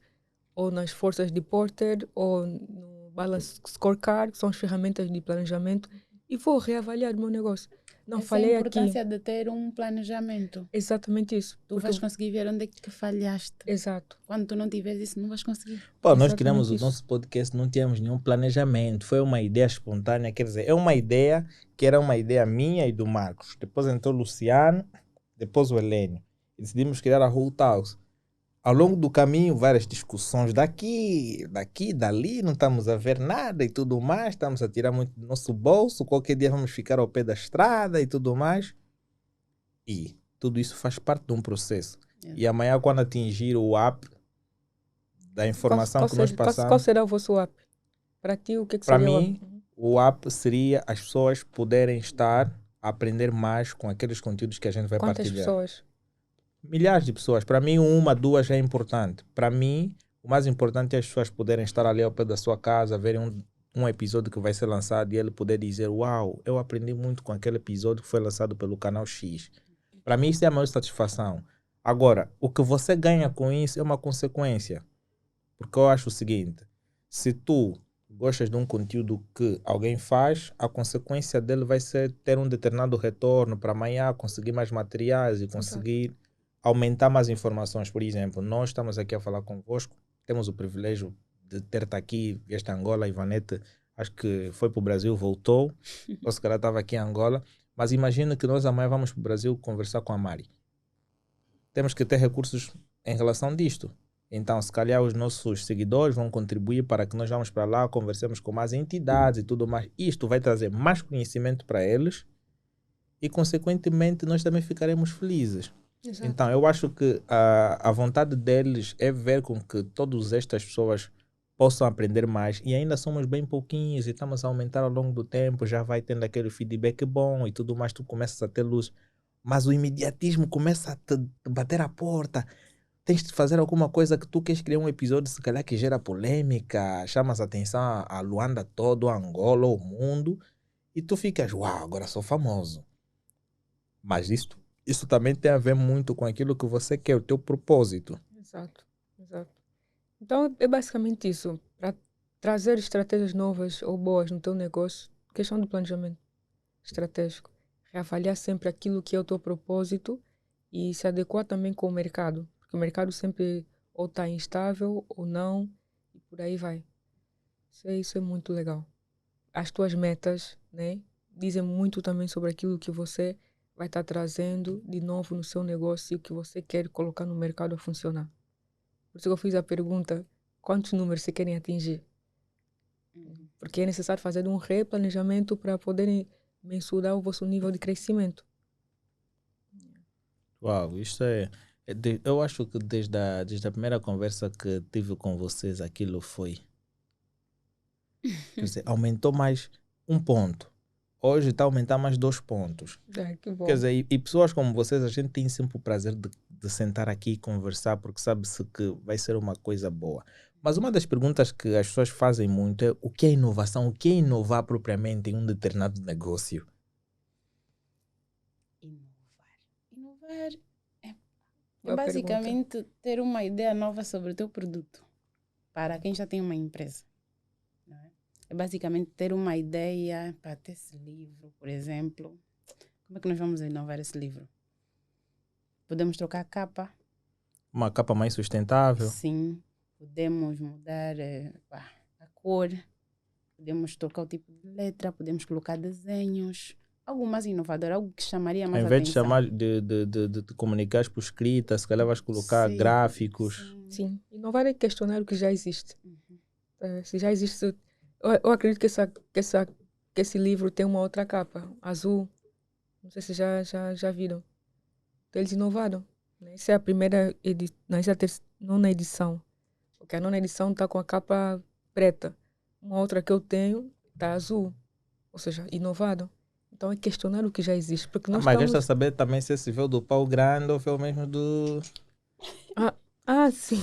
ou nas forças de Porter, ou no Balance Scorecard, que são as ferramentas de planejamento, e vou reavaliar o meu negócio. Não Essa falhei é a aqui. importância de ter um planejamento. Exatamente isso. Tu vais conseguir ver onde é que falhaste. Exato. Quando tu não tiveres isso, não vais conseguir. Pô, nós Exatamente criamos o isso. nosso podcast, não tínhamos nenhum planejamento. Foi uma ideia espontânea, quer dizer, é uma ideia que era uma ideia minha e do Marcos. Depois entrou o Luciano, depois o Helênio. E decidimos criar a Whole Talks. Ao longo do caminho, várias discussões daqui, dali, não estamos a ver nada e tudo mais, estamos a tirar muito do nosso bolso, qualquer dia vamos ficar ao pé da estrada e tudo mais. E tudo isso faz parte de um processo. E amanhã, quando atingir o app da informação que nós passamos... Qual será o vosso app? Para ti, o que Para seria mim, o app seria as pessoas poderem estar a aprender mais com aqueles conteúdos que a gente vai Quantas partilhar. pessoas? Milhares de pessoas. Para mim, 1, 2 é importante. Para mim, o mais importante é as pessoas poderem estar ali ao pé da sua casa, verem um episódio que vai ser lançado e ele poder dizer: uau, eu aprendi muito com aquele episódio que foi lançado pelo canal X. Para mim, isso é a maior satisfação. Agora, o que você ganha com isso é uma consequência. Porque eu acho o seguinte: se tu gostas de um conteúdo que alguém faz, a consequência dele vai ser ter um determinado retorno para amanhã, conseguir mais materiais e conseguir aumentar mais informações. Por exemplo, nós estamos aqui a falar convosco, temos o privilégio de ter-te aqui, esta Angola, Ivanete, acho que foi para o Brasil, voltou, ou se calhar estava aqui em Angola, mas imagina que nós amanhã vamos para o Brasil conversar com a Mari. Temos que ter recursos em relação disto. Então, se calhar os nossos seguidores vão contribuir para que nós vamos para lá, conversemos com mais entidades e tudo mais. Isto vai trazer mais conhecimento para eles e, consequentemente, nós também ficaremos felizes. Exato. Então, eu acho que a vontade deles é ver com que todas estas pessoas possam aprender mais e ainda somos bem pouquinhos e estamos a aumentar ao longo do tempo, já vai tendo aquele feedback bom e tudo mais, tu começas a ter luz. Mas o imediatismo começa a te bater à porta. Tens de fazer alguma coisa que tu queres criar um episódio, se calhar que gera polêmica, chamas a atenção a Luanda todo, a Angola, o mundo, e tu ficas, uau, agora sou famoso. Mas isso também tem a ver muito com aquilo que você quer, o teu propósito. Exato, exato. Então é basicamente isso. Para trazer estratégias novas ou boas no teu negócio, questão do planejamento estratégico. Reavaliar sempre aquilo que é o teu propósito e se adequar também com o mercado. Porque o mercado sempre ou está instável ou não, e por aí vai. Isso é muito legal. As tuas metas, né, dizem muito também sobre aquilo que você vai estar trazendo de novo no seu negócio e o que você quer colocar no mercado a funcionar. Por isso que eu fiz a pergunta, quantos números você querem atingir? Porque é necessário fazer um replanejamento para poderem mensurar o vosso nível de crescimento. Uau, isto eu acho que desde a primeira conversa que tive com vocês, aquilo foi. Quer dizer, aumentou mais um ponto. Hoje está a aumentar mais 2 pontos. Que bom. Quer dizer, e pessoas como vocês, a gente tem sempre o prazer de sentar aqui e conversar, porque sabe-se que vai ser uma coisa boa. Mas uma das perguntas que as pessoas fazem muito é o que é inovação? O que é inovar propriamente em um determinado negócio? Inovar é Boa basicamente ter uma ideia nova sobre o teu produto para quem já tem uma empresa. Não é? É basicamente ter uma ideia para ter esse livro, por exemplo. Como é que nós vamos inovar esse livro? Podemos trocar a capa. Uma capa mais sustentável? Sim. Podemos mudar a cor. Podemos trocar o tipo de letra. Podemos colocar desenhos. Algo mais inovador, algo que chamaria mais Em atenção. vez de chamar de comunicar por escrita, se calhar vais colocar Sim, gráficos. Sim. Inovar é questionar o que já existe. Se já existe... Eu acredito que esse livro tem uma outra capa, azul. Não sei se já viram. Então, eles inovaram. Né? Essa é a primeira edição. Essa é a nona edição. Porque a nona edição está com a capa preta. Uma outra que eu tenho está azul. Ou seja, inovaram. Então é questionar o que já existe. Porque nós Mas estamos... resta saber também se esse veio do pau grande ou foi o mesmo do... Sim.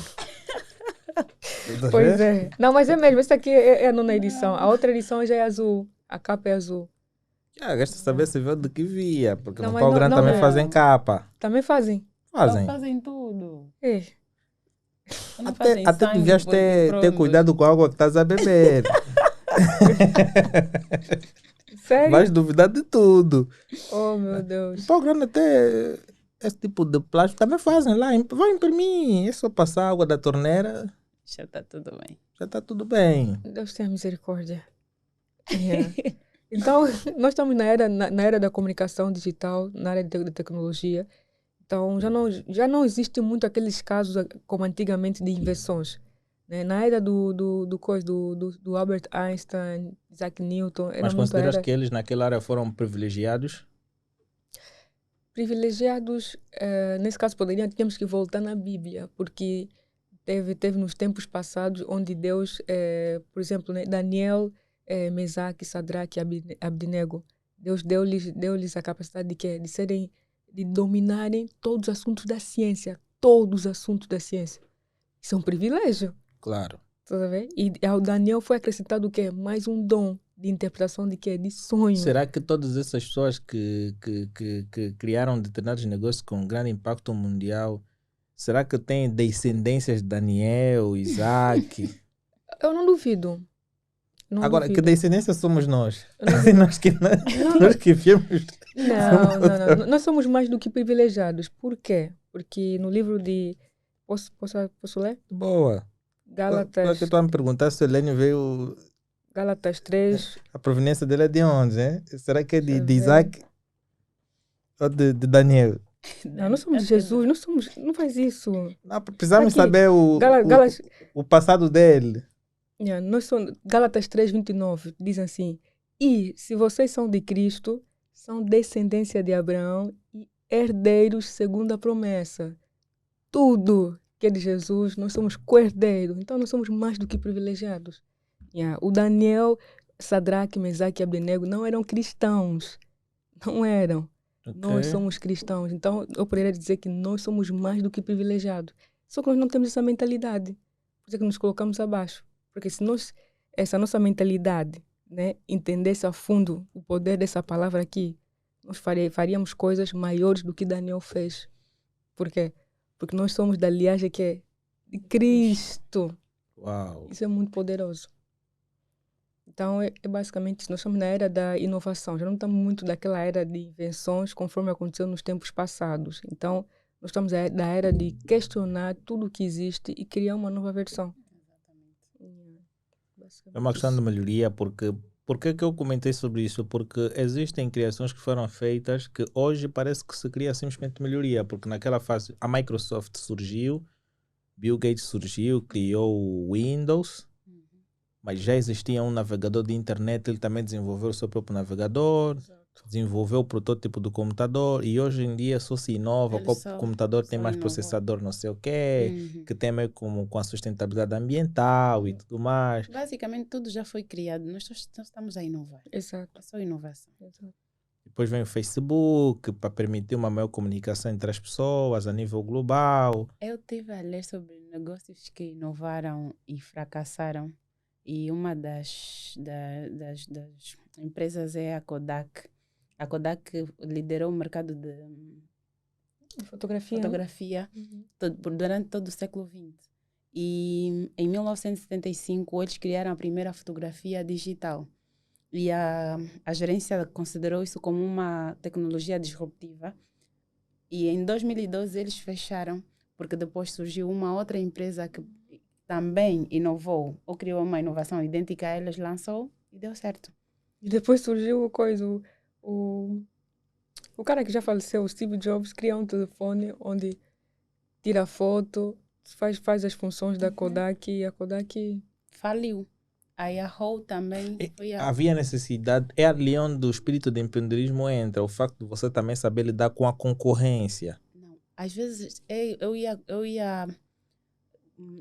Pois é. Não, mas é mesmo. Essa aqui é a nona edição. A outra edição já é azul. A capa é azul. Resta saber se veio do que via, porque Não, no mas pau grande também é. fazem capa. Também fazem. Fazem. Fazem tudo. É. Não fazem Até sangue, devias porque ter pronto. cuidado com a água que estás a beber. Sério? Vais duvidar de tudo. Oh, meu Deus. O pau grande até esse tipo de plástico também fazem lá. Vai imprimir. É só passar água da torneira, Já está tudo bem. já está tudo bem. Deus tenha misericórdia. É. Então, nós estamos na era da comunicação digital, na área de tecnologia. Então, já não existe muito aqueles casos como antigamente de invenções. Né? Na era do Albert Einstein, Isaac Newton, era Mas muito consideras era que eles naquela área foram privilegiados? privilegiados. Nesse caso, tínhamos que voltar na Bíblia, porque teve nos tempos passados onde Deus, por exemplo, né, Daniel, Mesaque, Sadraque e Abdinego, Deus deu-lhes a capacidade de dominarem todos os assuntos da ciência. Todos os assuntos da ciência. Isso é um privilégio. Claro. Tá vendo? E ao Daniel foi acrescentado o quê? Mais um dom de interpretação de quê? De sonho. Será que todas essas pessoas que criaram determinados negócios com grande impacto mundial, será que têm descendências de Daniel, Isaac? Eu não duvido. Não Agora, duvido. que descendência somos nós? Eu não duvido. nós que viemos. Não. Nós somos mais do que privilegiados. Por quê? Porque no livro de... Posso ler? Boa. Gálatas, Que tu a me perguntar se o Helênio veio... Gálatas 3. A proveniência dele é de onde, hein? Será que é de Deixa eu ver. Isaac ou de Daniel? Não somos de Jesus. Não faz isso. Não, precisamos Aqui, saber o passado dele. Nós somos, Gálatas 3:29 diz assim: e se vocês são de Cristo, são descendência de Abraão e herdeiros segundo a promessa. Tudo que é de Jesus, nós somos co-herdeiros. Então, nós somos mais do que privilegiados. O Daniel, Sadraque, Mesaque e Abdenego não eram cristãos. Não eram. Nós somos cristãos. Então, eu poderia dizer que nós somos mais do que privilegiados. Só que nós não temos essa mentalidade. Por isso é que nos colocamos abaixo. Porque se essa nossa mentalidade, né, entendesse a fundo o poder dessa palavra aqui, nós faríamos coisas maiores do que Daniel fez. Por quê? Porque nós somos da linhagem que é de Cristo. Uau. Isso é muito poderoso. Então, é basicamente isso. Nós estamos na era da inovação. Já não estamos muito daquela era de invenções conforme aconteceu nos tempos passados. Então, nós estamos na era de questionar tudo o que existe e criar uma nova versão. É uma questão de melhoria, porque... Por que eu comentei sobre isso? Porque existem criações que foram feitas que hoje parece que se cria simplesmente melhoria, porque naquela fase a Microsoft surgiu, Bill Gates surgiu, criou o Windows, mas já existia um navegador de internet, ele também desenvolveu o seu próprio navegador, desenvolveu o protótipo do computador e hoje em dia só se inova, o computador tem mais processador não sei o quê, que tem a ver com a sustentabilidade ambiental e tudo mais. Basicamente tudo já foi criado, nós só estamos a inovar. Exato. É só inovação. Exato. Depois vem o Facebook para permitir uma maior comunicação entre as pessoas a nível global. Eu estive a ler sobre negócios que inovaram e fracassaram e uma das empresas é a Kodak. A Kodak liderou o mercado de fotografia durante todo o século XX. E em 1975 eles criaram a primeira fotografia digital. E a gerência considerou isso como uma tecnologia disruptiva. E em 2012 eles fecharam, porque depois surgiu uma outra empresa que também inovou, ou criou uma inovação idêntica a eles, lançou e deu certo. E depois surgiu o cara que já faleceu, o Steve Jobs, cria um telefone onde tira foto, faz as funções da Kodak e a Kodak faliu. A Yahoo também foi havia necessidade, é ali onde o espírito de empreendedorismo entra, o facto de você também saber lidar com a concorrência. Não, às vezes eu ia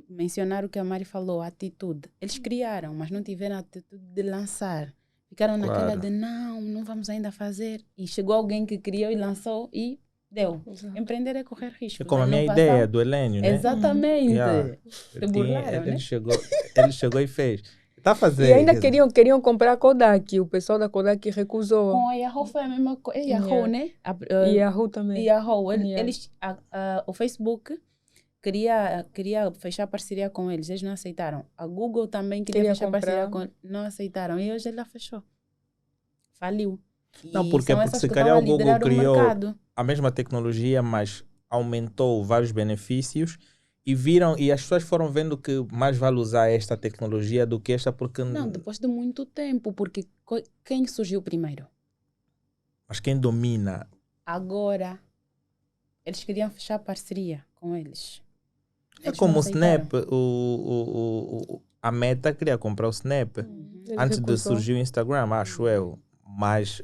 mencionar o que a Mari falou, a atitude. Eles criaram, mas não tiveram a atitude de lançar. Ficaram naquela de não vamos ainda fazer. E chegou alguém que criou e lançou e deu. Exato. Empreender é correr risco. É como a minha ideia do Helênio, né? Exatamente. Ele chegou e fez. Tá fazendo. E ainda queriam comprar a Kodak. O pessoal da Kodak recusou. Com a Yahoo foi a mesma coisa. Yahoo, né? E Yahoo também. Yahoo. O Facebook queria fechar parceria com eles. Eles não aceitaram. A Google também queria fechar parceria com eles. Não aceitaram. E hoje ela fechou. Faliu. Não, porque se calhar o Google criou a mesma tecnologia, mas aumentou vários benefícios. E as pessoas foram vendo que mais vale usar esta tecnologia do que esta, porque... Não, depois de muito tempo, porque quem surgiu primeiro? Mas quem domina? Agora, eles queriam fechar parceria com eles. É como o Snap, a Meta queria comprar o Snap antes de surgir o Instagram, acho eu. Mas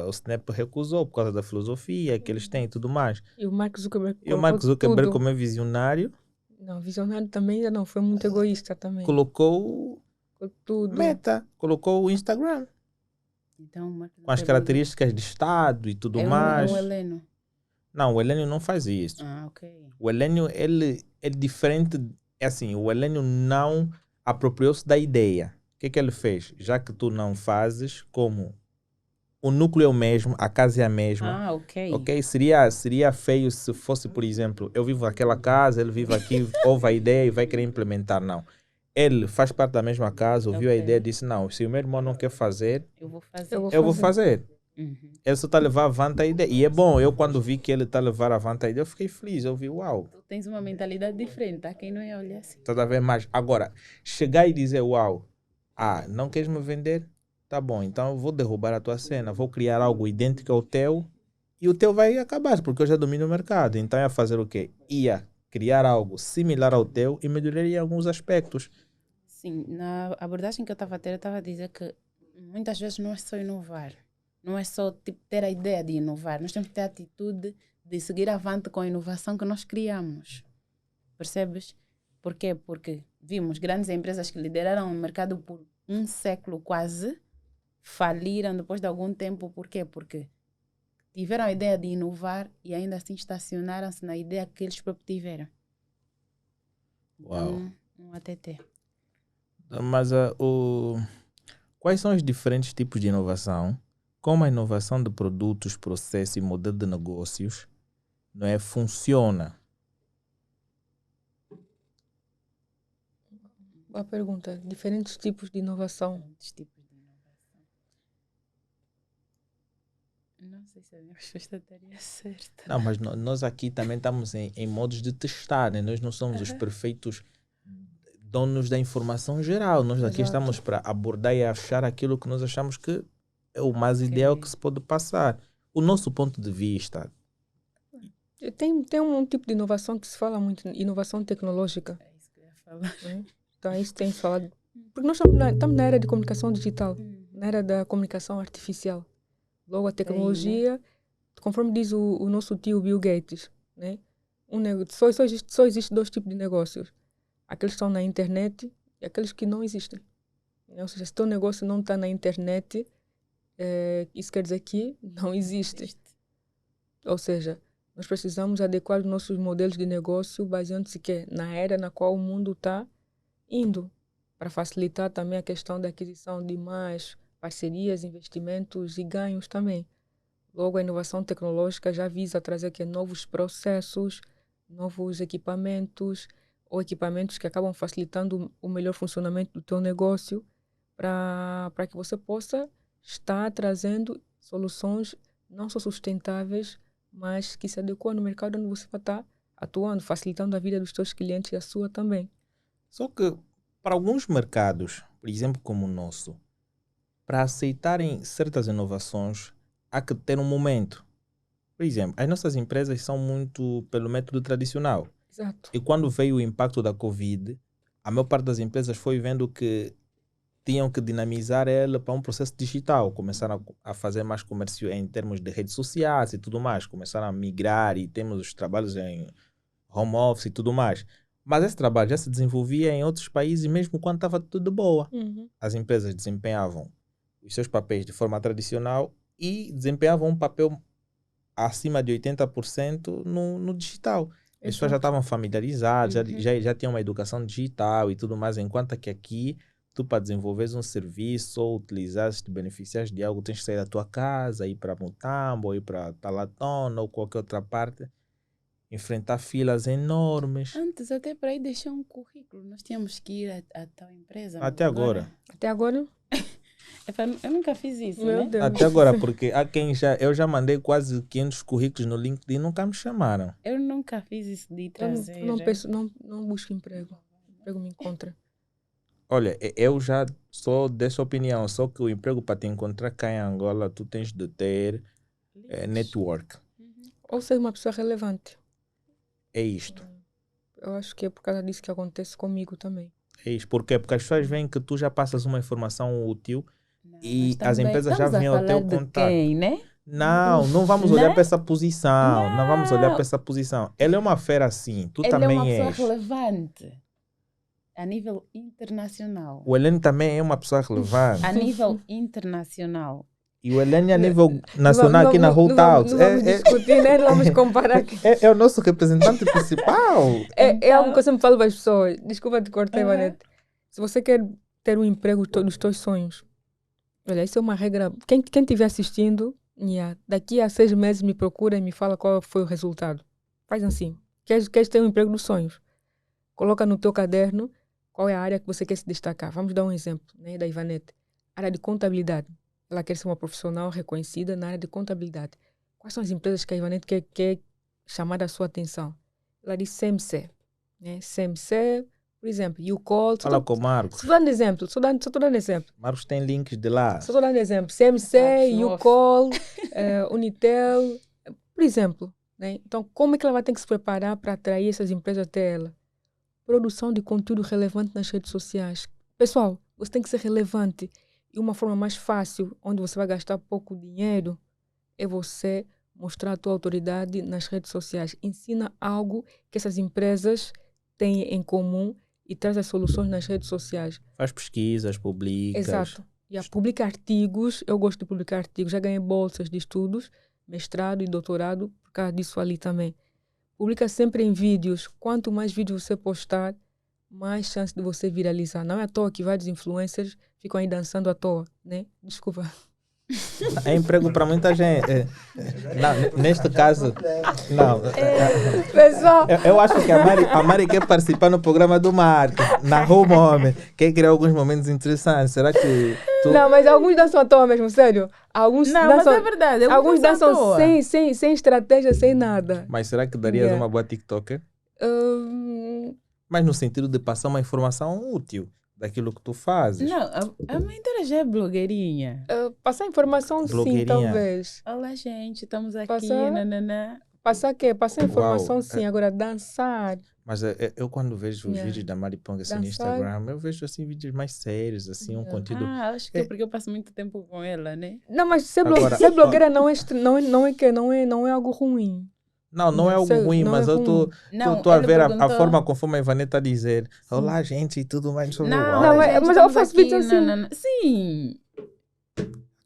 o Snap recusou por causa da filosofia que eles têm e tudo mais. E o Mark Zuckerberg como é visionário... Não, visionário também não, foi muito egoísta também. Colocou tudo. Meta, colocou o Instagram. Então, com as características de Estado e tudo mais. O Helênio. Não, o Helênio não faz isso. Ok. O Helênio, ele é diferente. É assim, o Helênio não apropriou-se da ideia. O que ele fez? Já que tu não fazes, como o núcleo é o mesmo, a casa é a mesma. Ok? Seria feio se fosse, por exemplo, eu vivo naquela casa, ele vive aqui, ouve a ideia e vai querer implementar. Não. Ele faz parte da mesma casa, ouviu a ideia e disse, não, se o meu irmão não quer fazer, eu vou fazer. Uhum. Ele só está a levar avante a ideia. E é bom, eu quando vi que ele está a levar avante a ideia, eu fiquei feliz. Eu vi, uau. Tu tens uma mentalidade diferente, tá? Quem não ia olhar assim. Estás a ver mais. Agora, chegar e dizer, uau, não queres me vender? Tá bom, então eu vou derrubar a tua cena, vou criar algo idêntico ao teu e o teu vai acabar, porque eu já domino o mercado. Então ia fazer o quê? Ia criar algo similar ao teu e melhoraria alguns aspectos. Sim, na abordagem que eu estava a ter, eu estava a dizer que muitas vezes não é só inovar. não é só tipo, ter a ideia de inovar. Nós temos que ter a atitude de seguir avante com a inovação que nós criamos. Percebes? Por quê? Porque vimos grandes empresas que lideraram o mercado por um século quase, faliram depois de algum tempo. Por quê? Porque tiveram a ideia de inovar e ainda assim estacionaram-se na ideia que eles próprios tiveram. Uau. Então, um ATT. Mas quais são os diferentes tipos de inovação? Como a inovação de produtos, processos e modelo de negócios não é, funciona? Boa pergunta. Diferentes tipos de inovação. Diferentes tipos de inovação. Não sei se a minha resposta estaria certa. Não, mas nós aqui também estamos em modos de testar, né? Nós não somos os perfeitos donos da informação geral. Nós aqui Exato. estamos para abordar e achar aquilo que nós achamos que é o mais ideal que se pode passar. O nosso ponto de vista. Tem um tipo de inovação que se fala muito, inovação tecnológica. É isso que eu ia falar. Né? Então, isso tem falado. Porque nós estamos na era de comunicação digital, na era da comunicação artificial. Logo, a tecnologia, conforme diz o nosso tio Bill Gates, né? Só existe dois tipos de negócios. Aqueles que estão na internet e aqueles que não existem. Ou seja, se o teu negócio não está na internet, isso quer dizer que não existe. Ou seja, nós precisamos adequar os nossos modelos de negócio baseando-se na era na qual o mundo está indo, para facilitar também a questão da aquisição de mais parcerias, investimentos e ganhos também. Logo, a inovação tecnológica já visa trazer novos processos, novos equipamentos, ou equipamentos que acabam facilitando o melhor funcionamento do teu negócio para que você possa estar trazendo soluções não só sustentáveis, mas que se adequam no mercado onde você vai estar atuando, facilitando a vida dos teus clientes e a sua também. Só que para alguns mercados, por exemplo como o nosso, para aceitarem certas inovações, há que ter um momento. Por exemplo, as nossas empresas são muito pelo método tradicional. Exato. E quando veio o impacto da Covid, a maior parte das empresas foi vendo que tinham que dinamizar ela para um processo digital. Começaram a fazer mais comércio em termos de redes sociais e tudo mais. Começaram a migrar e temos os trabalhos em home office e tudo mais. Mas esse trabalho já se desenvolvia em outros países mesmo quando estava tudo boa. As empresas desempenhavam os seus papéis de forma tradicional e desempenhavam um papel acima de 80% no digital. As pessoas já estavam familiarizadas, já tinham uma educação digital e tudo mais, enquanto que aqui, tu para desenvolveres um serviço ou utilizares, te beneficiares de algo, tens que sair da tua casa, ir para Mutambo, ou ir para Talatona ou qualquer outra parte, enfrentar filas enormes. Antes, até para ir deixar um currículo, nós tínhamos que ir a tal empresa. Até agora? Até agora? Eu nunca fiz isso, Meu né? Deus. Até agora, porque há quem eu já mandei quase 500 currículos no LinkedIn e nunca me chamaram. Eu nunca fiz isso de trazer. Não busco emprego. Emprego me encontra. Olha, eu já sou dessa opinião, só que o emprego para te encontrar cá em Angola, tu tens de ter network. Ou ser uma pessoa relevante. É isto. Eu acho que é por causa disso que acontece comigo também. É isto. Por quê? Porque as pessoas veem que tu já passas uma informação útil e Mas as também empresas já vêm ao teu estamos a falar de contato. quem, né? Não vamos olhar Né? para essa posição. Não vamos olhar para essa posição. Ela é uma fera assim, tu Ele também é uma és. pessoa relevante a nível internacional. O Helene também é uma pessoa relevante. A nível internacional. E o Helene a nível nacional aqui na Root Out. Não vamos discutir, né? Não vamos comparar aqui. É o nosso representante principal. É algo que eu sempre falo para as pessoas. Desculpa te cortar, Vanette. Se você quer ter um emprego dos teus sonhos, olha, isso é uma regra. Quem estiver assistindo, daqui a 6 meses me procura e me fala qual foi o resultado. Faz assim. Queres ter um emprego dos sonhos? Coloca no teu caderno qual é a área que você quer se destacar. Vamos dar um exemplo, né, da Ivanete. Área de contabilidade. Ela quer ser uma profissional reconhecida na área de contabilidade. Quais são as empresas que a Ivanete quer chamar a sua atenção? Ela diz CMC. Né? CMC, por exemplo, YouCall. Fala com o Marcos. Estou dando exemplo. Só estou dando exemplo. Marcos tem links de lá. Só estou dando exemplo. CMC, YouCall, Unitel, por exemplo. Né? Então, como é que ela vai ter que se preparar para atrair essas empresas até ela? Produção de conteúdo relevante nas redes sociais. Pessoal, você tem que ser relevante. E uma forma mais fácil, onde você vai gastar pouco dinheiro, é você mostrar a tua autoridade nas redes sociais. Ensina algo que essas empresas têm em comum e traz as soluções nas redes sociais. Faz pesquisas, publicas. Exato. Publica artigos. Eu gosto de publicar artigos. Já ganhei bolsas de estudos, mestrado e doutorado, por causa disso ali também. Publica sempre em vídeos. Quanto mais vídeos você postar, mais chance de você viralizar. Não é à toa que vários influencers ficam aí dançando à toa, né? Desculpa. É emprego para muita gente. Não, neste caso, não. Pessoal, Eu acho que a Mari quer participar no programa do Marco, na Home Home. Quer criar alguns momentos interessantes. Será que tu... Não, mas alguns dançam à toa mesmo, sério. Alguns Não, dançam, mas é verdade. alguns dançam sem estratégia, sem nada. Mas será que darias uma boa TikToker? Mas no sentido de passar uma informação útil daquilo que tu fazes. Não, a mãe dela já é blogueirinha. Passar informação, sim, Blogueirinha. talvez. Olá, gente, estamos aqui. Passar- Nananã. Passar quê? Passar informação, Uau. sim. Agora, dançar. Mas eu quando vejo os vídeos da Mari Ponga assim, no Dançar. Instagram, eu vejo assim vídeos mais sérios, assim, um conteúdo... Acho que é porque eu passo muito tempo com ela, né? Não, mas Agora- ser blogueira não é algo ruim. Não é algo Sei, ruim, não mas é eu estou Não, a ele ver a perguntou- forma conforme a Ivane está a dizer. Olá, gente, e tudo mais. Não, Não, gente, mas eu estamos faço aqui, vídeos assim. nananã. Sim.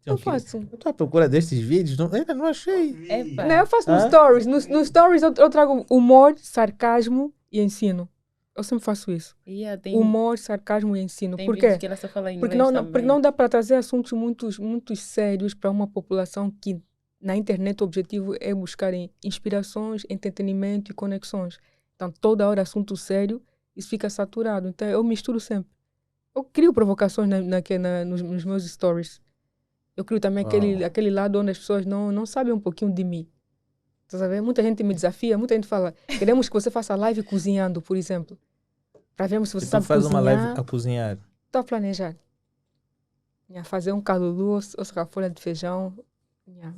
Eu faço. Eu estou à procura destes vídeos, ainda não achei. Epa. Não, eu faço nos Hã? stories. Nos stories eu trago humor, sarcasmo e ensino. Eu sempre faço isso. Yeah, Humor, sarcasmo e ensino. tem Por vídeos quê? que ela só fala inglês Porque não também. dá para trazer assuntos muito sérios para uma população que na internet o objetivo é buscar inspirações, entretenimento e conexões. Então toda hora assunto sério, isso fica saturado. Então eu misturo sempre. Eu crio provocações nos meus stories. Eu crio também Uau. aquele lado onde as pessoas não sabem um pouquinho de mim. Tá sabendo? Muita gente me desafia, muita gente fala, queremos que você faça live cozinhando, por exemplo. Para vermos se você E tu sabe faz cozinhar. uma live a cozinhar. Estou a planejar. Fazer um calulu ou sacar folha de feijão.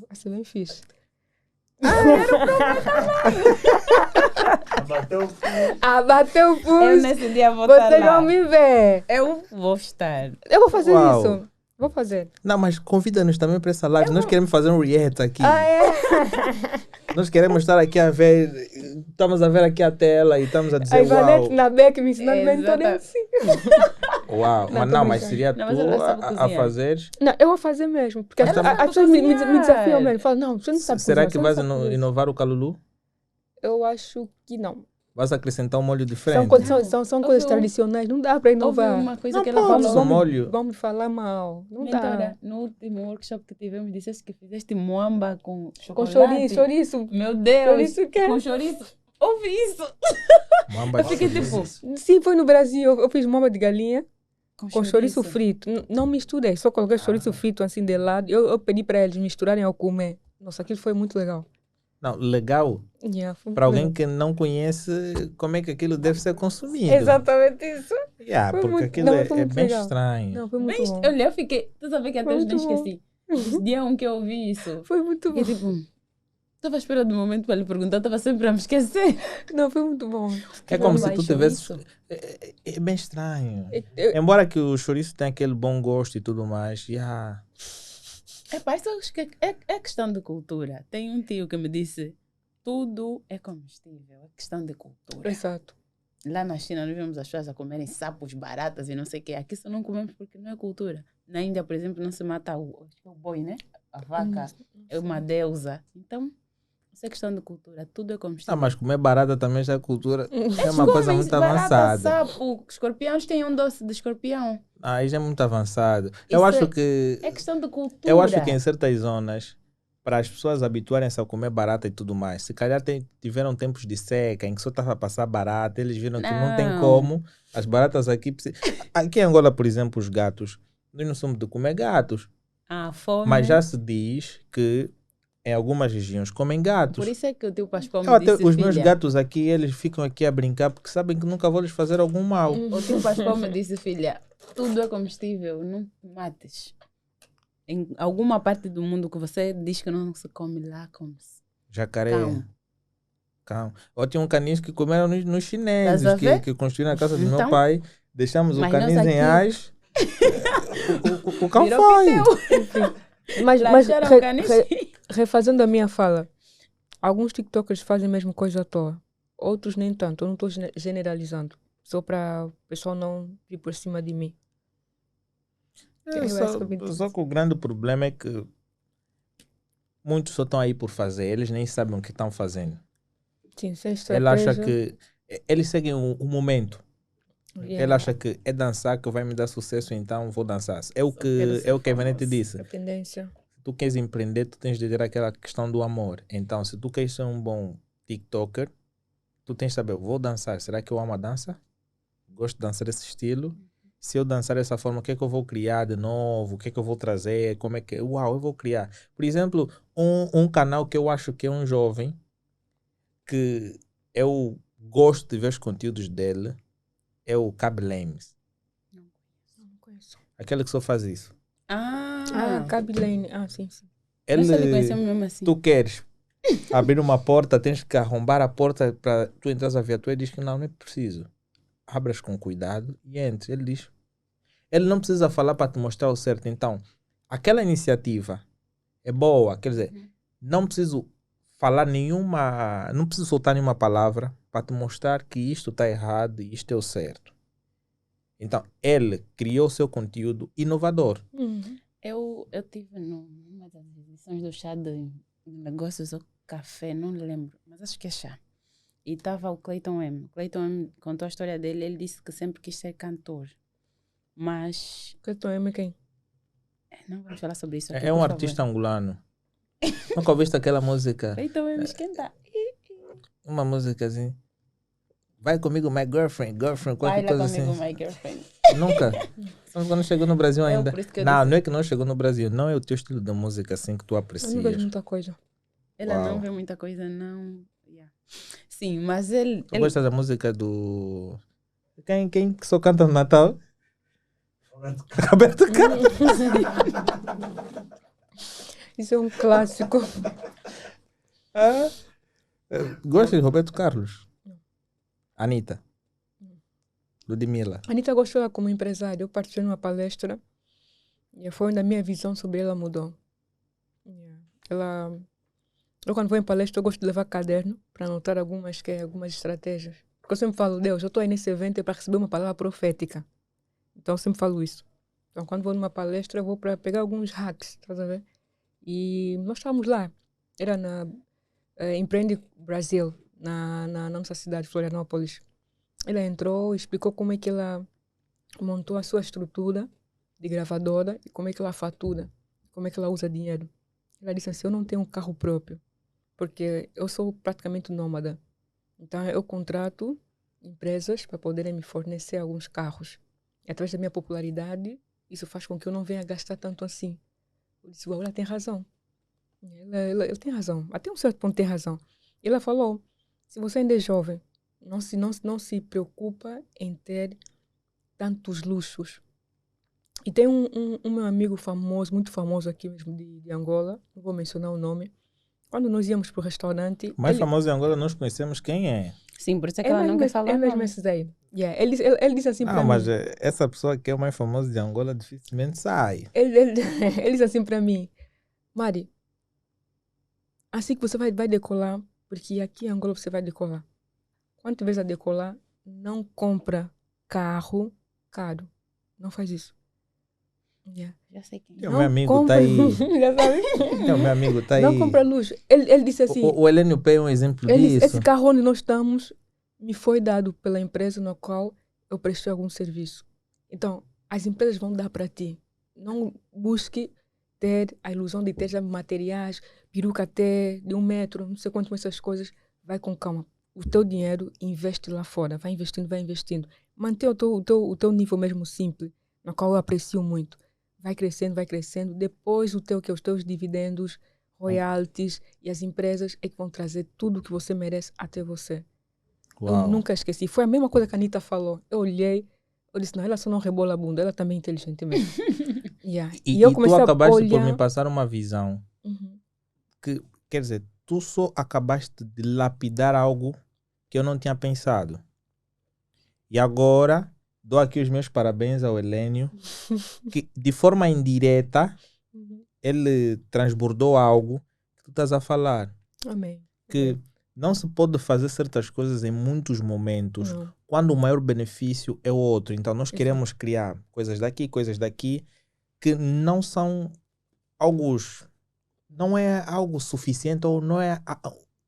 Vai ser bem fixe. Bateu o Eu pulso. nesse dia vou estar Vocês lá. vão me ver. Eu vou estar. Eu vou fazer Uau. isso. Vou fazer. Não, mas convida-nos também para essa live. Nós queremos fazer um react aqui. É? Nós queremos estar aqui a ver. Estamos a ver aqui a tela e estamos a A dizer Ivanete uau. na Beck me ensinando bem todo Exato. assim. Uau. Não, Mas tô não, mas brincando. seria Não, mas tu ela sabe a cozinhar. fazeres. Não, eu vou fazer mesmo. Porque Mas as também- pessoas me cozinhar. desafiam mesmo. Falam, não, você não sabe Será cozinhar, que você vais não sabe cozinhar. inovar o calulu? Eu acho que não. Vais acrescentar um molho São diferente? são coisas tradicionais. Não dá para Houve inovar. uma coisa Não que ela pode, falou. só molho. Vamos falar mal. Não dá. Mentora, no último workshop que tivemos, disseste que fizeste moamba com Com chocolate. chouriço. Meu Deus. Chouriço o quê? Com chouriço. Ouvi isso. Mamba Eu fiquei de tipo... Sim, foi no Brasil. Eu fiz mama de galinha com chouriço chouriço. frito. Não misturei, só coloquei chouriço frito assim de lado. Eu pedi para eles misturarem ao comer. Nossa, aquilo foi muito legal. Não, legal. Foi Para muito alguém legal. que não conhece como é que aquilo deve ser consumido. Exatamente isso. Foi Porque muito- aquilo não, é, foi é muito bem legal. estranho. Não, foi muito Bem, bom. olha, eu fiquei... Tu sabes que até Foi hoje não muito bom. esqueci. Esse dia que eu ouvi isso. Foi muito bom. Fiquei tipo... Estava à espera do momento para lhe perguntar, estava sempre a me esquecer. Não, foi muito bom. É como Não se tu baixou tivesses... isso. É bem estranho. Eu- Embora que o chouriço tenha aquele bom gosto e tudo mais. Epá, isso eu acho que é questão de cultura. Tem um tio que me disse, tudo é comestível, é questão de cultura. Exato. Lá na China nós vemos as pessoas a comerem sapos, baratas e não sei o quê. Aqui só não comemos porque não é cultura. Na Índia, por exemplo, não se mata o boi, né? A vaca é uma deusa. Então, isso é questão de cultura. Tudo é comestível. Mas comer barata também já é cultura. É Eles uma coisa comem muito barata, avançada. Sapo. Escorpiões têm um doce de escorpião. Aí já é muito avançado. Eu Isso acho é- que... É questão de cultura. Eu acho que em certas zonas, para as pessoas habituarem-se a comer barata e tudo mais, se calhar tiveram tempos de seca em que só estava a passar barata, eles viram que não tem Não. como. As baratas aqui... Aqui em Angola, por exemplo, os gatos, nós não somos de comer gatos, A fome. mas já se diz que em algumas regiões comem gatos. Por isso é que o teu Pascoal Eu me até, disse, os meus filha, gatos aqui, eles ficam aqui a brincar porque sabem que nunca vou lhes fazer algum mal. O teu Pascoal me disse, filha, tudo é comestível, não mates. Em alguma parte do mundo que você diz que não se come lá, come-se. Jacaré. Cão. Cão. Ou tinha um canis que comeram nos chineses, Estás a ver? que construíram a casa do meu Então, pai. Deixamos o mas nós canis em aqui- ás. O cão Virou foi. Enfim. Mas Lancharam o caniche. refazendo a minha fala, alguns TikTokers fazem mesmo coisa à toa. Outros nem tanto. Eu não estou generalizando. Só para o pessoal não ir por cima de mim. É, só que o grande problema é que muitos só estão aí por fazer. Eles nem sabem o que estão fazendo. Sim, sem Ele acha estratégia. que... Eles seguem o momento. Yeah. Ele acha que é dançar que vai me dar sucesso, então vou dançar. É o quero que, ser é o que a Vanessa famoso. disse. A tendência. Se tu queres empreender, tu tens de ter aquela questão do amor. Então, se tu queres ser um bom TikToker, tu tens de saber, vou dançar. Será que eu amo a dança? Gosto de dançar esse estilo? Se eu dançar dessa forma, o que é que eu vou criar de novo? O que é que eu vou trazer? Como é que... Uau, eu vou criar. Por exemplo, um canal que eu acho que é um jovem, que eu gosto de ver os conteúdos dele, é o Cab Lames. Não conheço. Aquele que só faz isso. Ah, Gabi Lane. Ah, sim. Nossa, ele conheceu mesmo assim. Tu queres abrir uma porta, tens que arrombar a porta para tu entrar a viatura e diz que não é preciso. Abras com cuidado e entres. Ele diz. Ele não precisa falar para te mostrar o certo. Então, aquela iniciativa é boa. Quer dizer, não preciso falar nenhuma, não preciso soltar nenhuma palavra para te mostrar que isto está errado e isto é o certo. Então, ele criou o seu conteúdo inovador. Eu tive numa das edições do chá de negócios ou café, não lembro, mas acho que é chá. E estava o Clayton M. O Clayton M contou a história dele, ele disse que sempre quis ser cantor. Mas Clayton M quem? não vamos falar sobre isso aqui, É um por favor. artista angolano. Nunca ouviste aquela música? Clayton M esquenta. Uma música assim. Vai comigo, my girlfriend, qualquer Baila coisa comigo, assim. my girlfriend. Nunca. Só não chegou no Brasil ainda. por isso que eu Não, disse. não é que não chegou no Brasil. Não é o teu estilo de música assim que tu Eu não vejo aprecias. muita coisa. Ela Uau. não vê muita coisa, não. Yeah. Sim, mas ele... Tu gostas da música do... Quem que só canta no Natal? Roberto Carlos. Isso é um clássico. Gosta de Roberto Carlos? Anitta. Ludmilla. A Anitta gostou dela como empresária. Eu participei de uma palestra e foi onde a minha visão sobre ela mudou. Eu quando vou em palestra eu gosto de levar caderno para anotar algumas estratégias. Porque eu sempre falo, Deus, eu estou aí nesse evento para receber uma palavra profética. Então eu sempre falo isso. Então quando vou numa palestra eu vou para pegar alguns hacks, estás a ver? E nós estávamos lá. Era na Empreende Brasil, na nossa cidade, Florianópolis. Ela entrou e explicou como é que ela montou a sua estrutura de gravadora e como é que ela fatura, como é que ela usa dinheiro. Ela disse assim, eu não tenho um carro próprio, porque eu sou praticamente nômada. Então eu contrato empresas para poderem me fornecer alguns carros. E através da minha popularidade, isso faz com que eu não venha gastar tanto assim. Eu disse, ela tem razão. Ela tem razão. Até um certo ponto tem razão. E ela falou, se você ainda é jovem, não se preocupa em ter tantos luxos. E tem um meu amigo famoso, muito famoso aqui mesmo de Angola, não vou mencionar o nome. Quando nós íamos para o restaurante... O mais famoso em Angola nós conhecemos quem é. Sim, por isso é que ela não quer falar. É mesmo esse daí. Yeah. Ele disse assim para Não, mim... mas essa pessoa que é o mais famoso de Angola dificilmente sai. Ele disse assim para mim, Mari, assim que você vai decolar, porque aqui em Angola você vai decolar. Quando tu vês a decolar, não compra carro caro. Não faz isso. Yeah. Já sei quem. O meu amigo está aí. Já sabe? O meu amigo está aí. Não compra luxo. Ele disse assim... O Helênio P é um exemplo Ele disse, disso. esse carro onde nós estamos me foi dado pela empresa na qual eu prestei algum serviço. Então, as empresas vão dar para ti. Não busque ter a ilusão de ter já materiais, peruca até de 1 metro, não sei quanto, essas coisas. Vai com calma. O teu dinheiro investe lá fora. Vai investindo. Mantém o teu nível mesmo simples, no qual eu aprecio muito. Vai crescendo. Depois os teus dividendos, royalties e as empresas é que vão trazer tudo o que você merece até você. Uau. Eu nunca esqueci. Foi a mesma coisa que a Anitta falou. Eu olhei, eu disse, não, ela só não rebola a bunda, ela também é inteligente mesmo. Yeah. E eu tu comecei acabaste a olhar... por me passar uma visão Uhum. que, quer dizer, tu só acabaste de lapidar algo que eu não tinha pensado. E agora dou aqui os meus parabéns ao Helênio, que de forma indireta ele transbordou algo que tu estás a falar. Amém. Que não se pode fazer certas coisas em muitos momentos Não. quando o maior benefício é o outro. Então nós Exato. queremos criar coisas daqui que não são não é algo suficiente ou não é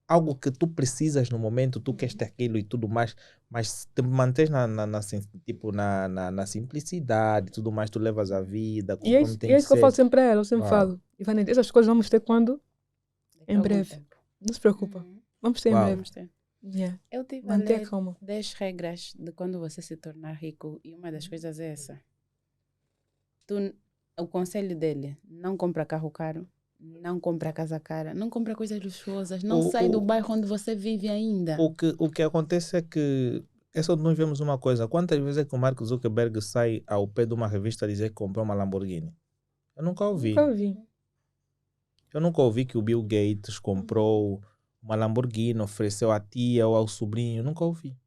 algo que tu precisas no momento, tu queres ter aquilo e tudo mais, mas se te mantens na simplicidade e tudo mais, tu levas a vida E é conforme isso, tem e é que isso que eu ser. falo sempre para ela, eu sempre Uau. falo. Ivana, essas coisas vamos ter quando? Daqui a Em algum breve. tempo. Não se preocupa. Vamos ter em Uau. breve. Vamos ter. Yeah. Eu tive a Manter a ler calma. 10 regras de quando você se tornar rico e uma das coisas é essa. O conselho dele, não compra carro caro, não compra casa cara, não compra coisas luxuosas, não sai do bairro onde você vive ainda. O que acontece é que é só nós vemos uma coisa. Quantas vezes é que o Mark Zuckerberg sai ao pé de uma revista dizer que comprou uma Lamborghini? Eu nunca ouvi. Nunca ouvi. Eu nunca ouvi que o Bill Gates comprou uma Lamborghini, ofereceu à tia ou ao sobrinho. Eu nunca ouvi.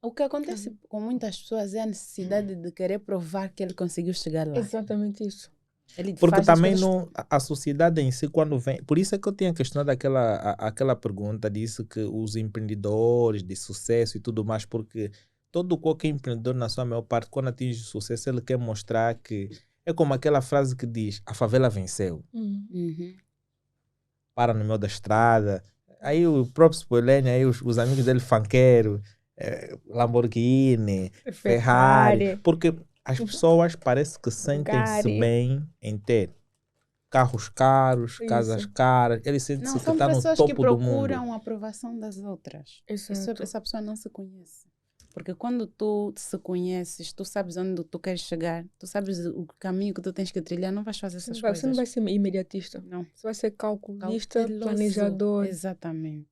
O que acontece com muitas pessoas é a necessidade de querer provar que ele conseguiu chegar lá. Exatamente isso. Ele Porque faz as também coisas- a sociedade em si, quando vem. Por isso é que eu tinha questionado aquela pergunta, disse que os empreendedores de sucesso e tudo mais, porque qualquer empreendedor, na sua maior parte, quando atinge sucesso, ele quer mostrar que. É como aquela frase que diz: a favela venceu. Uhum. Para no meio da estrada. Aí o próprio Spoiler, aí os amigos dele, funkeiro, Lamborghini, Ferrari. Porque as pessoas parece que sentem-se Bugatti. bem em ter carros caros, casas Isso. caras. Ele sente-se Não, que são está no pessoas que topo do mundo. procuram a aprovação das outras. Exato. Essa pessoa não se conhece. Porque quando tu se conheces, tu sabes onde tu queres chegar, tu sabes o caminho que tu tens que trilhar, não vais fazer essas coisas. Você não vai ser imediatista. Não. Você vai ser calculista, Cauteloso. planejador. Exatamente.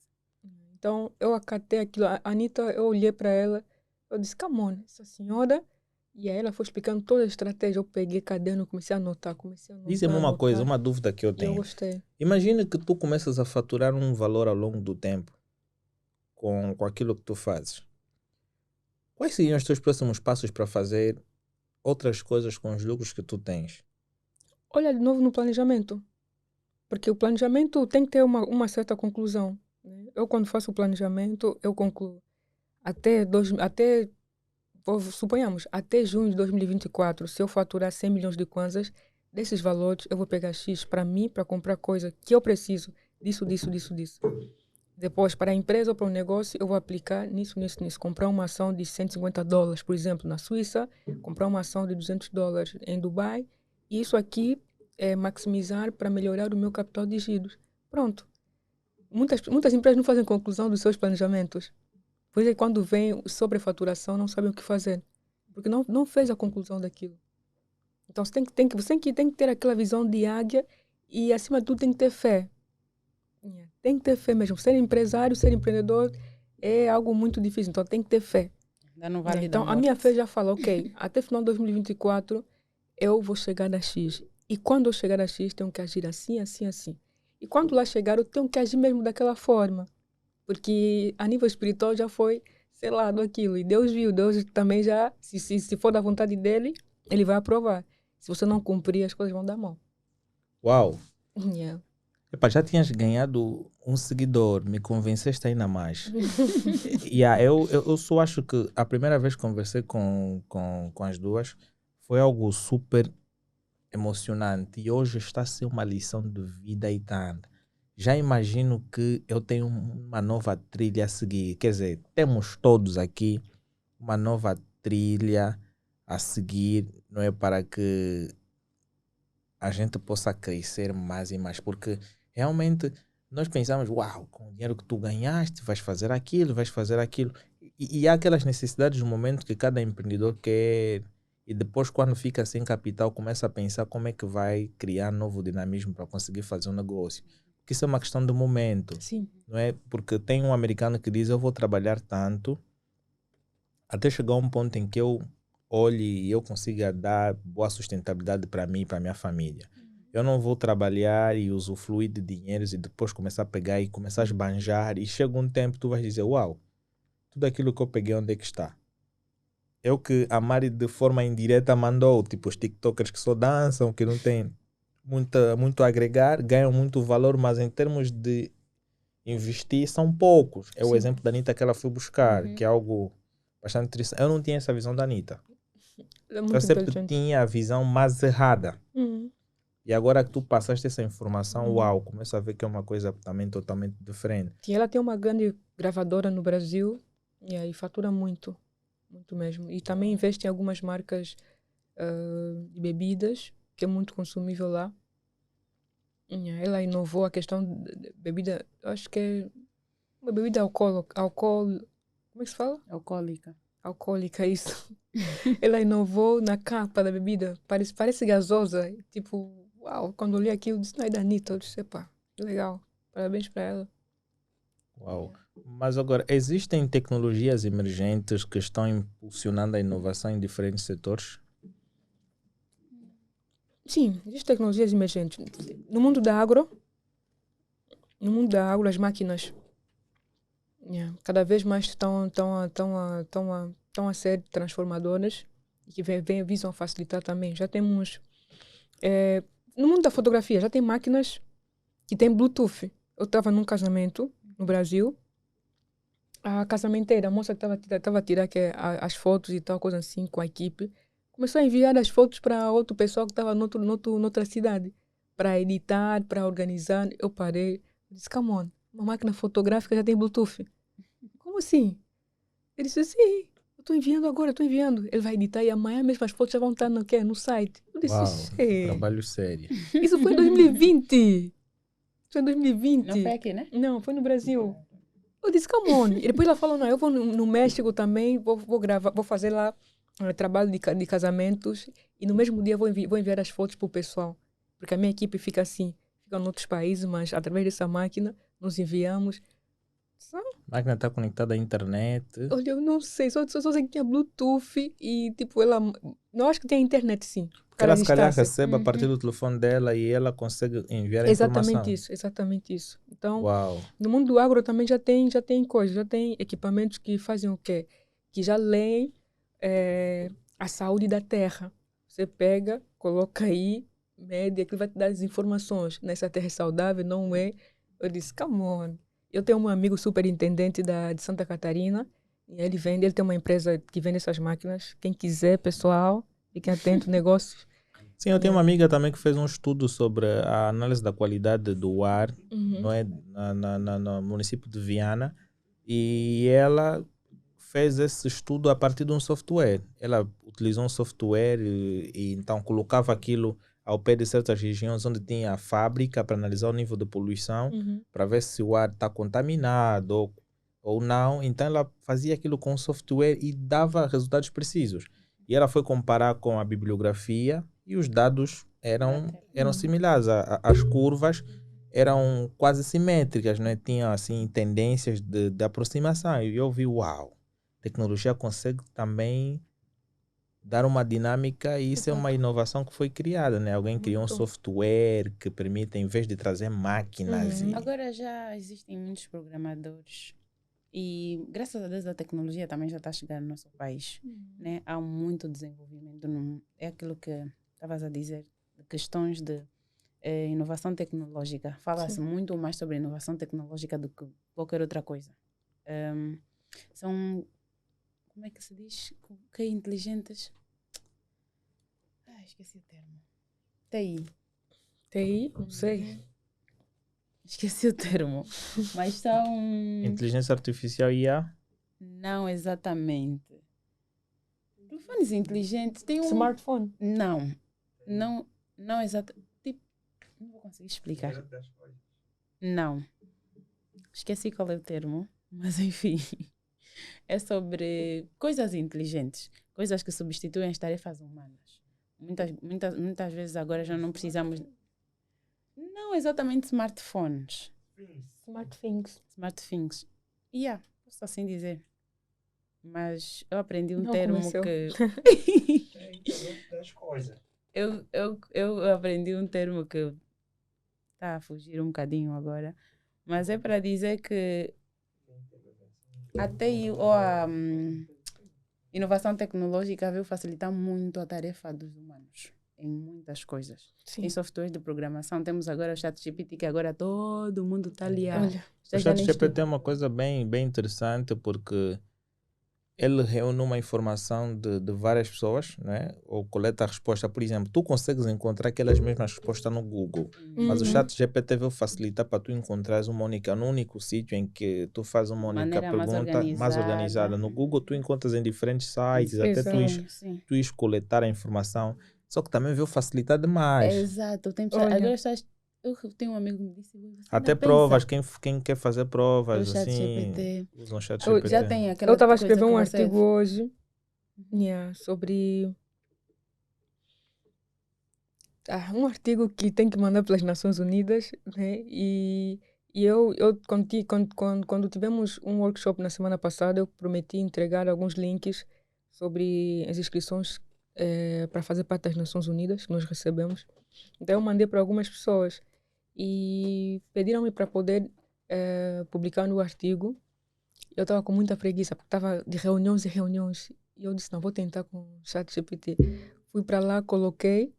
Então, eu acatei aquilo. A Anitta, eu olhei para ela, eu disse, come on, essa senhora. E aí ela foi explicando toda a estratégia. Eu peguei caderno, comecei a anotar. Diz-me uma coisa, uma dúvida que eu E eu tenho. gostei. Imagina que tu começas a faturar um valor ao longo do tempo com aquilo que tu fazes. Quais seriam os teus próximos passos para fazer outras coisas com os lucros que tu tens? Olha de novo no planejamento. Porque o planejamento tem que ter uma certa conclusão. Né? Eu, quando faço o planejamento, eu concluo. Suponhamos, até junho de 2024, se eu faturar 100 milhões de kwanzas, desses valores eu vou pegar X para mim, para comprar coisa que eu preciso, disso. Depois, para a empresa ou para o negócio, eu vou aplicar nisso. Comprar uma ação de $150, por exemplo, na Suíça, comprar uma ação de $200 em Dubai, e isso aqui é maximizar para melhorar o meu capital de giros. Pronto. Muitas empresas não fazem conclusão dos seus planejamentos. Pois é, quando vem sobrefaturação, não sabem o que fazer. Porque não fez a conclusão daquilo. Então, você tem que ter aquela visão de águia e, acima de tudo, tem que ter fé. Tem que ter fé mesmo. Ser empresário, ser empreendedor é algo muito difícil. Então, tem que ter fé. Não vale Então, a minha fé já fala, ok, até final de 2024, eu vou chegar a X. E quando eu chegar a X, tenho que agir assim. E quando lá chegar, eu tenho que agir mesmo daquela forma. Porque a nível espiritual já foi selado aquilo. E Deus viu, Deus também já, se for da vontade dele, ele vai aprovar. Se você não cumprir, as coisas vão dar mal. Uau! Yeah. Epa, já tinhas ganhado um seguidor, me convenceste ainda mais. Eu só acho que a primeira vez que conversei com as duas foi algo super emocionante e hoje está a ser uma lição de vida e tanto. Já imagino que eu tenho uma nova trilha a seguir. Quer dizer, temos todos aqui uma nova trilha a seguir, não é? Para que a gente possa crescer mais e mais. Porque realmente nós pensamos, uau, com o dinheiro que tu ganhaste, vais fazer aquilo. E há aquelas necessidades do momento que cada empreendedor quer. E depois, quando fica sem capital, começa a pensar como é que vai criar novo dinamismo para conseguir fazer um negócio. Porque isso é uma questão de momento. Sim. Não é? Porque tem um americano que diz, eu vou trabalhar tanto até chegar a um ponto em que eu olhe e eu consiga dar boa sustentabilidade para mim e para minha família. Eu não vou trabalhar e usufruir de dinheiros e depois começar a pegar e começar a esbanjar e chega um tempo tu vais dizer, uau, tudo aquilo que eu peguei onde é que está? É o que a Mari de forma indireta mandou, tipo os TikTokers que só dançam, que não têm muito a agregar, ganham muito valor, mas em termos de investir são poucos. É o Sim. exemplo da Anitta que ela foi buscar, que é algo bastante interessante. Eu não tinha essa visão da Anitta. É Eu muito sempre inteligente. tinha a visão mais errada. Uhum. E agora que tu passaste essa informação, uau, começo a ver que é uma coisa também totalmente diferente. Ela tem uma grande gravadora no Brasil e aí fatura muito, muito mesmo. E também investe em algumas marcas de bebidas, que é muito consumível lá. Ela inovou a questão de bebida, eu acho que é uma bebida álcool, como é que se fala? Alcoólica. Alcoólica, isso. Ela inovou na capa da bebida, parece gasosa. Tipo, uau, quando eu li aquilo, eu disse, não é da Anitta, eu disse, epá, que legal, parabéns para ela. Uau. Mas agora, existem tecnologias emergentes que estão impulsionando a inovação em diferentes setores? Sim, existem tecnologias emergentes. No mundo da agro, as máquinas cada vez mais estão a ser transformadoras e que visam facilitar também. Já temos, no mundo da fotografia, já tem máquinas que têm Bluetooth. Eu estava num casamento no Brasil, a casamenteira, a moça que estava a tirar as fotos e tal, coisa assim, com a equipe, começou a enviar as fotos para outro pessoal que estava noutra cidade, para editar, para organizar. Eu parei, disse, come on, uma máquina fotográfica já tem Bluetooth. Como assim? Ele disse, sim, eu estou enviando agora, estou enviando. Ele vai editar e amanhã mesmo as fotos já vão estar no, quê? No site. Eu disse, Uau, sim. trabalho sério. Isso foi em 2020. Isso foi em 2020. Não foi aqui, né? Não, foi no Brasil. Eu disse, come on. E depois ela falou, não, eu vou no México também, vou gravar, vou fazer lá trabalho de casamentos e no mesmo dia vou enviar as fotos para o pessoal. Porque a minha equipe fica assim, fica em outros países, mas através dessa máquina nos enviamos. A máquina está conectada à internet. Olha, eu não sei, só sei que tinha Bluetooth e tipo, ela. Não acho que tem internet sim. Que ela Para se calhar distância. recebe a partir do telefone dela e ela consegue enviar a Exatamente informação. isso, exatamente isso. Então, Uau. no mundo do agro também já tem coisas, já tem equipamentos que fazem o quê? Que já leem a saúde da terra. Você pega, coloca aí, mede, aquilo vai te dar as informações. Nessa terra é saudável, não é? Eu disse, come on. Eu tenho um amigo superintendente de Santa Catarina, e ele tem uma empresa que vende essas máquinas. Quem quiser, pessoal, fiquem atentos, negócios. Sim, eu tenho uma amiga também que fez um estudo sobre a análise da qualidade do ar, não é, no município de Viana, e ela fez esse estudo a partir de um software. Ela utilizou um software e então colocava aquilo ao pé de certas regiões onde tinha a fábrica para analisar o nível de poluição, para ver se o ar está contaminado ou não. Então ela fazia aquilo com o software e dava resultados precisos. E ela foi comparar com a bibliografia e os dados eram similares. As curvas eram quase simétricas, né? Tinham assim tendências de aproximação. E eu vi, uau, a tecnologia consegue também dar uma dinâmica e isso é uma inovação que foi criada, né? Alguém criou um software que permite, em vez de trazer máquinas e... Agora já existem muitos programadores e graças a Deus a tecnologia também já está a chegar no nosso país, né? Há muito desenvolvimento, é aquilo que estavas a dizer, de questões de inovação tecnológica. Fala-se muito mais sobre inovação tecnológica do que qualquer outra coisa. São, como é que se diz? Que inteligentes? Esqueci o termo. TI. TI? Não sei. Esqueci o termo. Mas são... Inteligência artificial IA? Não exatamente. Telefones inteligentes. Tem um... Smartphone? Não exatamente. Tipo, não vou conseguir explicar. Não. Esqueci qual é o termo. Mas enfim. É sobre coisas inteligentes. Coisas que substituem as tarefas humanas. Muitas vezes agora já não precisamos... Não exatamente smartphones. Smart things. Posso assim dizer. Mas eu aprendi um termo que... eu aprendi um termo que está a fugir um bocadinho agora. Mas é para dizer que até Inovação tecnológica veio facilitar muito a tarefa dos humanos em muitas coisas. Sim. Em softwares de programação, temos agora o ChatGPT, que agora todo mundo está ali a... Olha, O já nem ChatGPT estuda. é uma coisa bem, bem interessante porque ele reúne uma informação de várias pessoas, né? Ou coleta a resposta. Por exemplo, tu consegues encontrar aquelas mesmas respostas no Google, mas o Uhum. ChatGPT veio facilitar para tu encontrares no único sítio em que tu fazes uma única Maneira mais pergunta mais organizada. No Google tu encontras em diferentes sites, até tu Exato. tu ires coletar a informação. Só que também veio facilitar demais. Exato. Tem pessoas, Olha. agora estás... Eu tenho um amigo que me disse, "Ui, você Até ainda provas, pensa?" quem quer fazer provas, O assim, ChatGPT. usa um chat Eu GPT. Já tem aquela eu estava a coisa escrever que um você... artigo hoje sobre um artigo que tem que mandar pelas Nações Unidas, né? E eu quando tivemos um workshop na semana passada, eu prometi entregar alguns links sobre as inscrições para fazer parte das Nações Unidas que nós recebemos. Então eu mandei para algumas pessoas e pediram-me para poder publicar no artigo. Eu estava com muita preguiça, porque estava de reuniões e reuniões. E eu disse, não, vou tentar com o ChatGPT. Fui para lá, coloquei,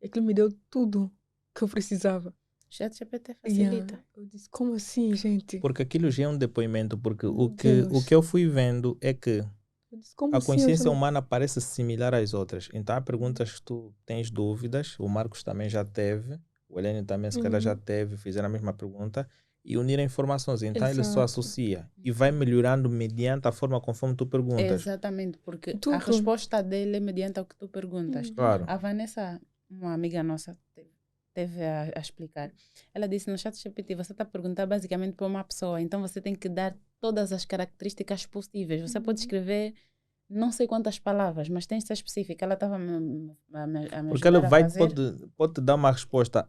e aquilo me deu tudo que eu precisava. ChatGPT Yeah. facilita. Eu disse, como assim, gente? Porque aquilo já é um depoimento, porque Meu o Deus. que eu fui vendo é que Eu disse, como a assim? Eu consciência já não- humana parece similar às outras. Então há perguntas que tu tens dúvidas, o Marcos também já teve, o Helênio também se calhar já teve, fizeram a mesma pergunta, e uniram informações. Então ele só Exato. associa e vai melhorando mediante a forma conforme tu perguntas. Exatamente, porque a Tudo. resposta dele é mediante ao que tu perguntas. Claro. A Vanessa, uma amiga nossa, teve a explicar. Ela disse no ChatGPT, você está a perguntar basicamente para uma pessoa, então você tem que dar todas as características possíveis. Você pode escrever não sei quantas palavras, mas tem que ser específica. Ela estava a me Porque ele ajudar a fazer. pode te dar uma resposta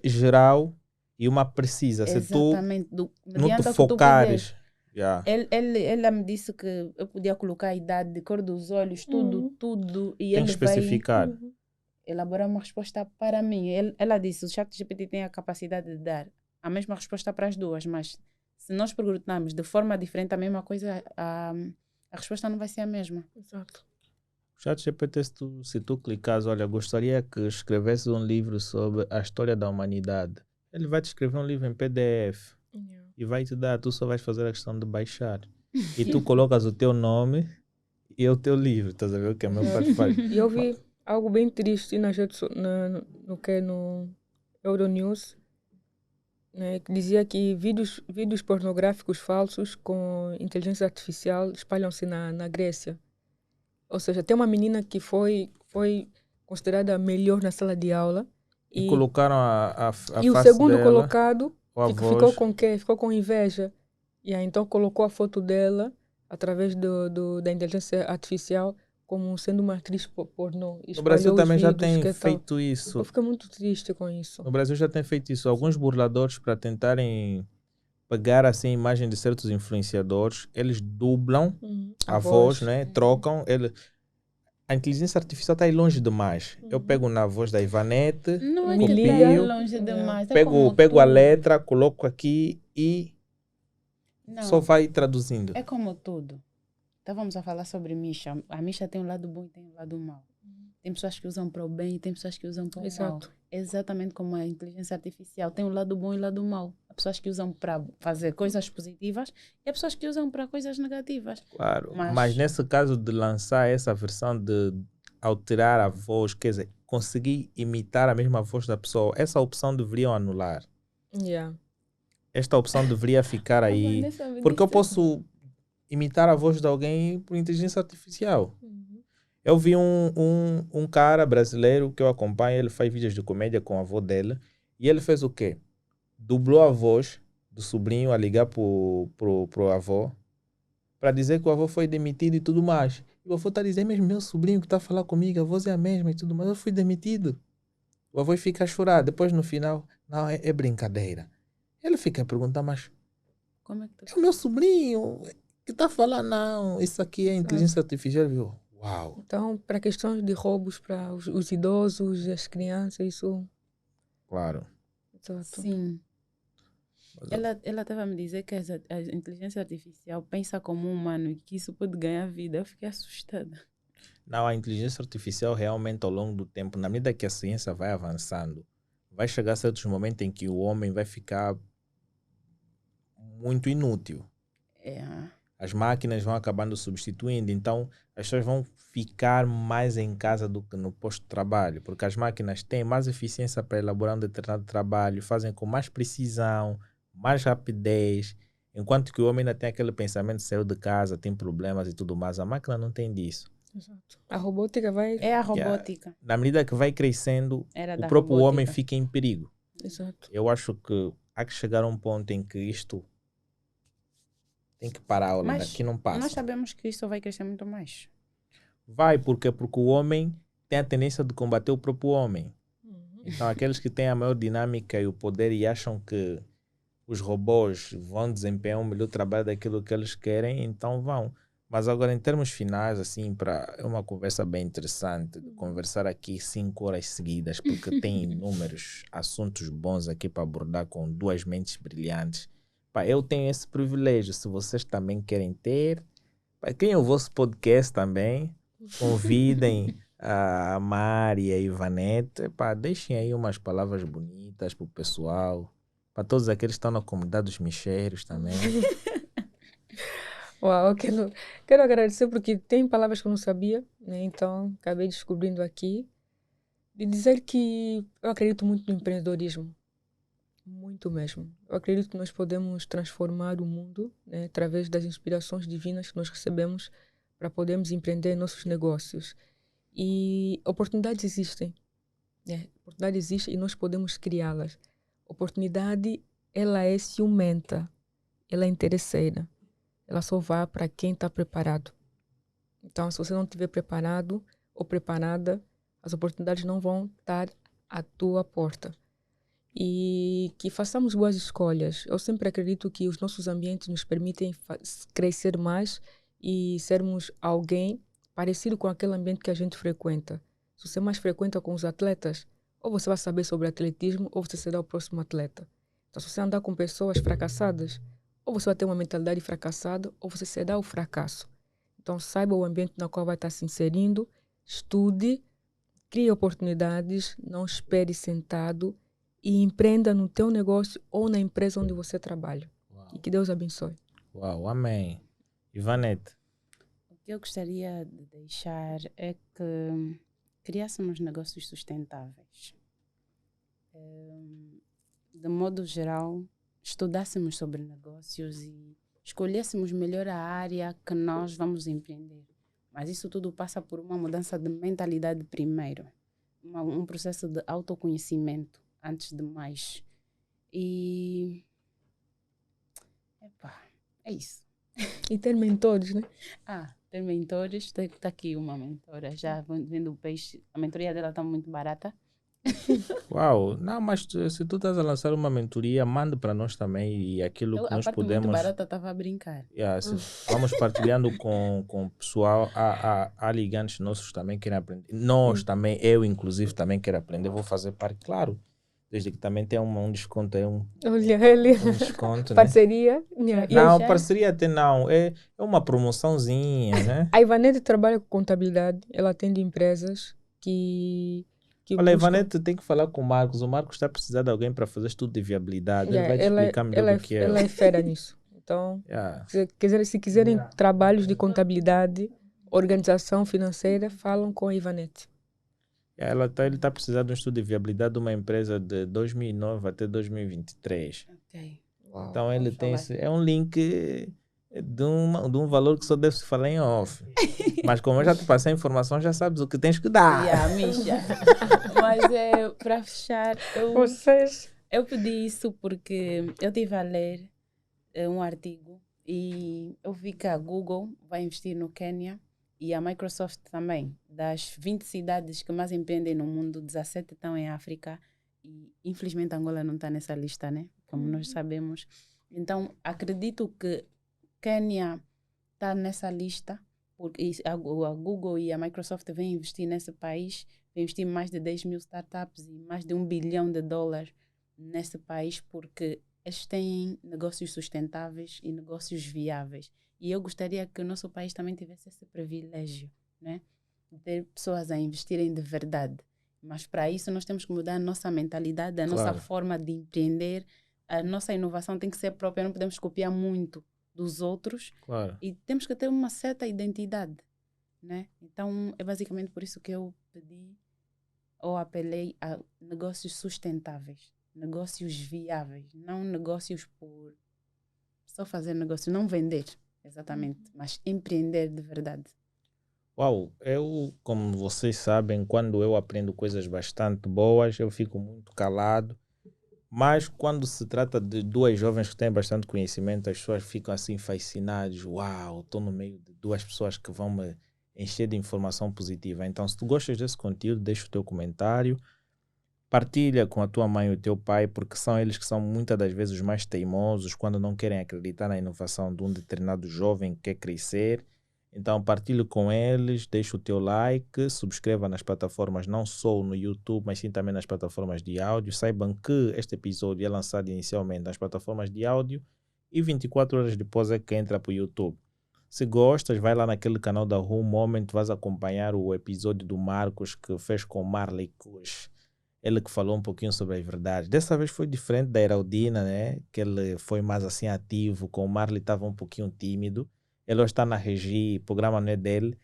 geral e uma precisa. Se tu Exatamente, não mediante te ao que tu focares. pedires. já. Ela me disse que eu podia colocar a idade, cor dos olhos, tudo, e Tem ele que vai especificar. elaborar uma resposta para mim. Ela disse, o ChatGPT tem a capacidade de dar a mesma resposta para as duas, mas se nós perguntarmos de forma diferente a mesma coisa, a resposta não vai ser a mesma. Exato. O ChatGPT, se tu clicares, olha, gostaria que escrevesse um livro sobre a história da humanidade. Ele vai te escrever um livro em PDF Yeah. e vai te dar, tu só vais fazer a questão de baixar. E tu colocas o teu nome e o teu livro, estás a ver o que a meu pai faz? E eu vi algo bem triste nas redes no Euronews, né, que dizia que vídeos pornográficos falsos com inteligência artificial espalham-se na Grécia. Ou seja, tem uma menina que foi considerada a melhor na sala de aula E colocaram a e o face segundo dela, colocado ou a ficou voz. com quê? Ficou com inveja. E aí, então colocou a foto dela através da inteligência artificial como sendo uma atriz pornô. E No Brasil espalhou os também já vídeos, tem que tal. feito isso. Eu fiquei muito triste com isso. No Brasil já tem feito isso. Alguns burladores, para tentarem pegar assim a imagem de certos influenciadores, eles dublam a voz, né? Trocam. A inteligência artificial está aí longe demais. Eu pego na voz da Ivanete, Não é Me que está liga. longe demais. É pego como a tudo. letra, coloco aqui e Não, só vai traduzindo. é como tudo. Estávamos a falar sobre Misha. A Misha tem um lado bom e tem um lado mau. Tem pessoas que usam para o bem e tem pessoas que usam para o mal. Exato. Exatamente como a inteligência artificial. Tem um lado bom e um lado mau. Há pessoas que usam para fazer coisas positivas e há pessoas que usam para coisas negativas. Claro. Mas- Mas nesse caso de lançar essa versão de alterar a voz, quer dizer, conseguir imitar a mesma voz da pessoa, essa opção deveriam anular. Yeah. Esta opção deveria ficar aí. Vanessa me Porque eu disse- posso imitar a voz de alguém por inteligência artificial. Eu vi um cara brasileiro que eu acompanho, ele faz vídeos de comédia com a avó dele, e ele fez o quê? Dublou a voz do sobrinho a ligar pro avô, para dizer que o avô foi demitido e tudo mais. E o avô está dizendo, mas meu sobrinho que está a falar comigo, a voz é a mesma e tudo mais, eu fui demitido. O avô fica a chorar, depois no final, não, é brincadeira. Ele fica a perguntar, mas Como é que tu... é o meu sobrinho que está a falar, não, isso aqui é inteligência artificial, viu? Uau! Então, para questões de roubos para os idosos, as crianças, isso... Claro. Exato. Sim. Ela estava a me dizer que a inteligência artificial pensa como um humano e que isso pode ganhar vida. Eu fiquei assustada. Não, a inteligência artificial realmente ao longo do tempo, na medida que a ciência vai avançando, vai chegar a certos momentos em que o homem vai ficar muito inútil. É. As máquinas vão acabando substituindo, então as pessoas vão ficar mais em casa do que no posto de trabalho, porque as máquinas têm mais eficiência para elaborar um determinado trabalho, fazem com mais precisão, mais rapidez, enquanto que o homem ainda tem aquele pensamento, saiu de casa, tem problemas e tudo mais, a máquina não tem disso. Exato. A robótica vai... É a robótica. Na medida que vai crescendo, Era o da próprio robótica. homem fica em perigo. Exato. Eu acho que há que chegar a um ponto em que isto tem que parar, olha, Mas daqui não passa. nós sabemos que isso vai crescer muito mais. Vai, porque o homem tem a tendência de combater o próprio homem. Então, aqueles que têm a maior dinâmica e o poder e acham que os robôs vão desempenhar um melhor trabalho daquilo que eles querem, então vão. Mas agora, em termos finais, assim, é uma conversa bem interessante, de conversar aqui 5 horas seguidas, porque tem inúmeros assuntos bons aqui para abordar com duas mentes brilhantes. Pá, eu tenho esse privilégio, se vocês também querem ter, criem o vosso podcast também, convidem a Mari e a Ivanete, pá, deixem aí umas palavras bonitas para o pessoal, para todos aqueles que estão na comunidade dos Micheiros também. Uau, quero agradecer porque tem palavras que eu não sabia, né? Então acabei descobrindo aqui. De dizer que eu acredito muito no empreendedorismo. Muito mesmo. Eu acredito que nós podemos transformar o mundo, né, através das inspirações divinas que nós recebemos para podermos empreender nossos negócios. E oportunidades existem. Né? Oportunidade existe e nós podemos criá-las. Oportunidade, ela é ciumenta. Ela é interesseira. Ela só vai para quem está preparado. Então, se você não estiver preparado ou preparada, as oportunidades não vão estar à tua porta. E que façamos boas escolhas. Eu sempre acredito que os nossos ambientes nos permitem crescer mais e sermos alguém parecido com aquele ambiente que a gente frequenta. Se você mais frequenta com os atletas, ou você vai saber sobre atletismo, ou você será o próximo atleta. Então, se você andar com pessoas fracassadas, ou você vai ter uma mentalidade fracassada, ou você será o fracasso. Então, saiba o ambiente no qual vai estar se inserindo, estude, crie oportunidades, não espere sentado e empreenda no teu negócio ou na empresa onde você trabalha. Uau. E que Deus abençoe. Uau, amém. Ivanete. O que eu gostaria de deixar é que criássemos negócios sustentáveis. De modo geral, estudássemos sobre negócios e escolhêssemos melhor a área que nós vamos empreender. Mas isso tudo passa por uma mudança de mentalidade primeiro. Um processo de autoconhecimento, antes de mais. E... é isso. E ter mentores, né? Ter mentores. Está aqui uma mentora. Já vendo o peixe. A mentoria dela está muito barata. Uau, não, mas se tu estás a lançar uma mentoria, manda para nós também e aquilo que nós podemos... muito barata, estava a brincar. Vamos partilhando com o pessoal. Há ligantes nossos também que querem aprender. Nós também, eu inclusive também quero aprender. Vou fazer parte, claro. Desde que também tem um desconto aí. Olha ele. Um desconto, parceria? Né? Não, parceria até não. É uma promoçãozinha, né? A Ivanete trabalha com contabilidade. Ela atende empresas que olha, Ivanete tem que falar com o Marcos. O Marcos está precisando de alguém para fazer estudo de viabilidade. Ele vai te explicar melhor do que eu. Ela é fera nisso. Então, se quiserem trabalhos de contabilidade, organização financeira, falam com a Ivanete. Ele está precisando de um estudo de viabilidade de uma empresa de 2009 até 2023. Ok. Uau, então, ele tem é um link de um valor que só deve se falar em off. Mas como eu já te passei a informação, já sabes o que tens que dar. Misha. Mas para fechar, eu pedi isso porque eu estive a ler um artigo e eu vi que a Google vai investir no Quênia e a Microsoft também. Das 20 cidades que mais empreendem no mundo, 17 estão em África e infelizmente Angola não está nessa lista, né? Como nós sabemos. Então, acredito que Quênia está nessa lista, porque a Google e a Microsoft vêm investir nesse país, vêm investir mais de 10 mil startups e mais de $1 bilhão nesse país, porque eles têm negócios sustentáveis e negócios viáveis. E eu gostaria que o nosso país também tivesse esse privilégio, né? De ter pessoas a investirem de verdade. Mas para isso nós temos que mudar a nossa mentalidade, a nossa forma de empreender. A nossa inovação tem que ser própria, não podemos copiar muito dos outros. Claro. E temos que ter uma certa identidade, né? Então, é basicamente por isso que eu pedi ou apelei a negócios sustentáveis, negócios viáveis, não negócios por só fazer negócio, não vender, exatamente, mas empreender de verdade. Uau, eu, como vocês sabem, quando eu aprendo coisas bastante boas, eu fico muito calado. Mas quando se trata de duas jovens que têm bastante conhecimento, as pessoas ficam assim fascinadas. Uau, estou no meio de duas pessoas que vão me encher de informação positiva. Então, se tu gostas desse conteúdo, deixa o teu comentário. Partilha com a tua mãe e o teu pai, porque são eles que são muitas das vezes os mais teimosos quando não querem acreditar na inovação de um determinado jovem que quer crescer. Então, partilhe com eles, deixa o teu like, subscreva nas plataformas, não só no YouTube, mas sim também nas plataformas de áudio. Saibam que este episódio é lançado inicialmente nas plataformas de áudio e 24 horas depois é que entra para o YouTube. Se gostas, vai lá naquele canal da Who Moment, vais acompanhar o episódio do Marcos que fez com Marley Kush. Ele que falou um pouquinho sobre as verdades. Dessa vez foi diferente da Heraldina, né? Que ele foi mais assim ativo, com o Marley estava um pouquinho tímido. Ele hoje está na Regi, o programa não é dele.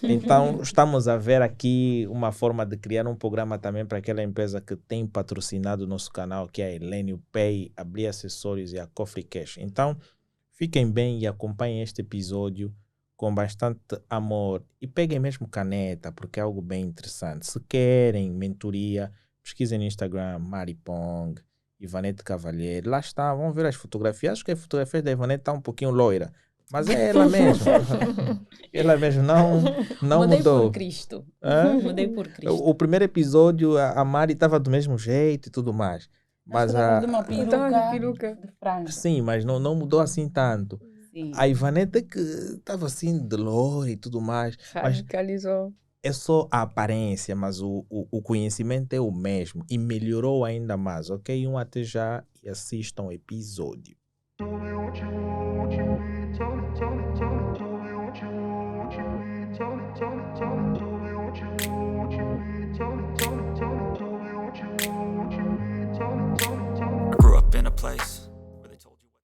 Então, estamos a ver aqui uma forma de criar um programa também para aquela empresa que tem patrocinado o nosso canal, que é a Elenio Pay, a Bri Acessórios e a Coffee Cash. Então, fiquem bem e acompanhem este episódio com bastante amor. E peguem mesmo caneta, porque é algo bem interessante. Se querem mentoria, pesquisem no Instagram, Maripong, Ivanete Cavalheiro. Lá está, vão ver as fotografias. Acho que a fotografia da Ivanete está um pouquinho loira. Mas é ela mesma. Ela mesma não Mudei mudou. por Cristo. Hã? Mudei por Cristo. O primeiro episódio, a Mari estava do mesmo jeito e tudo mais. Mas de uma peruca. de franja. sim, mas não mudou assim tanto. Sim. A Ivanete que estava assim de loura e tudo mais. Mas Radicalizou. é só a aparência, mas o conhecimento é o mesmo. E melhorou ainda mais, ok? Até já e assistam o episódio. I grew up in a place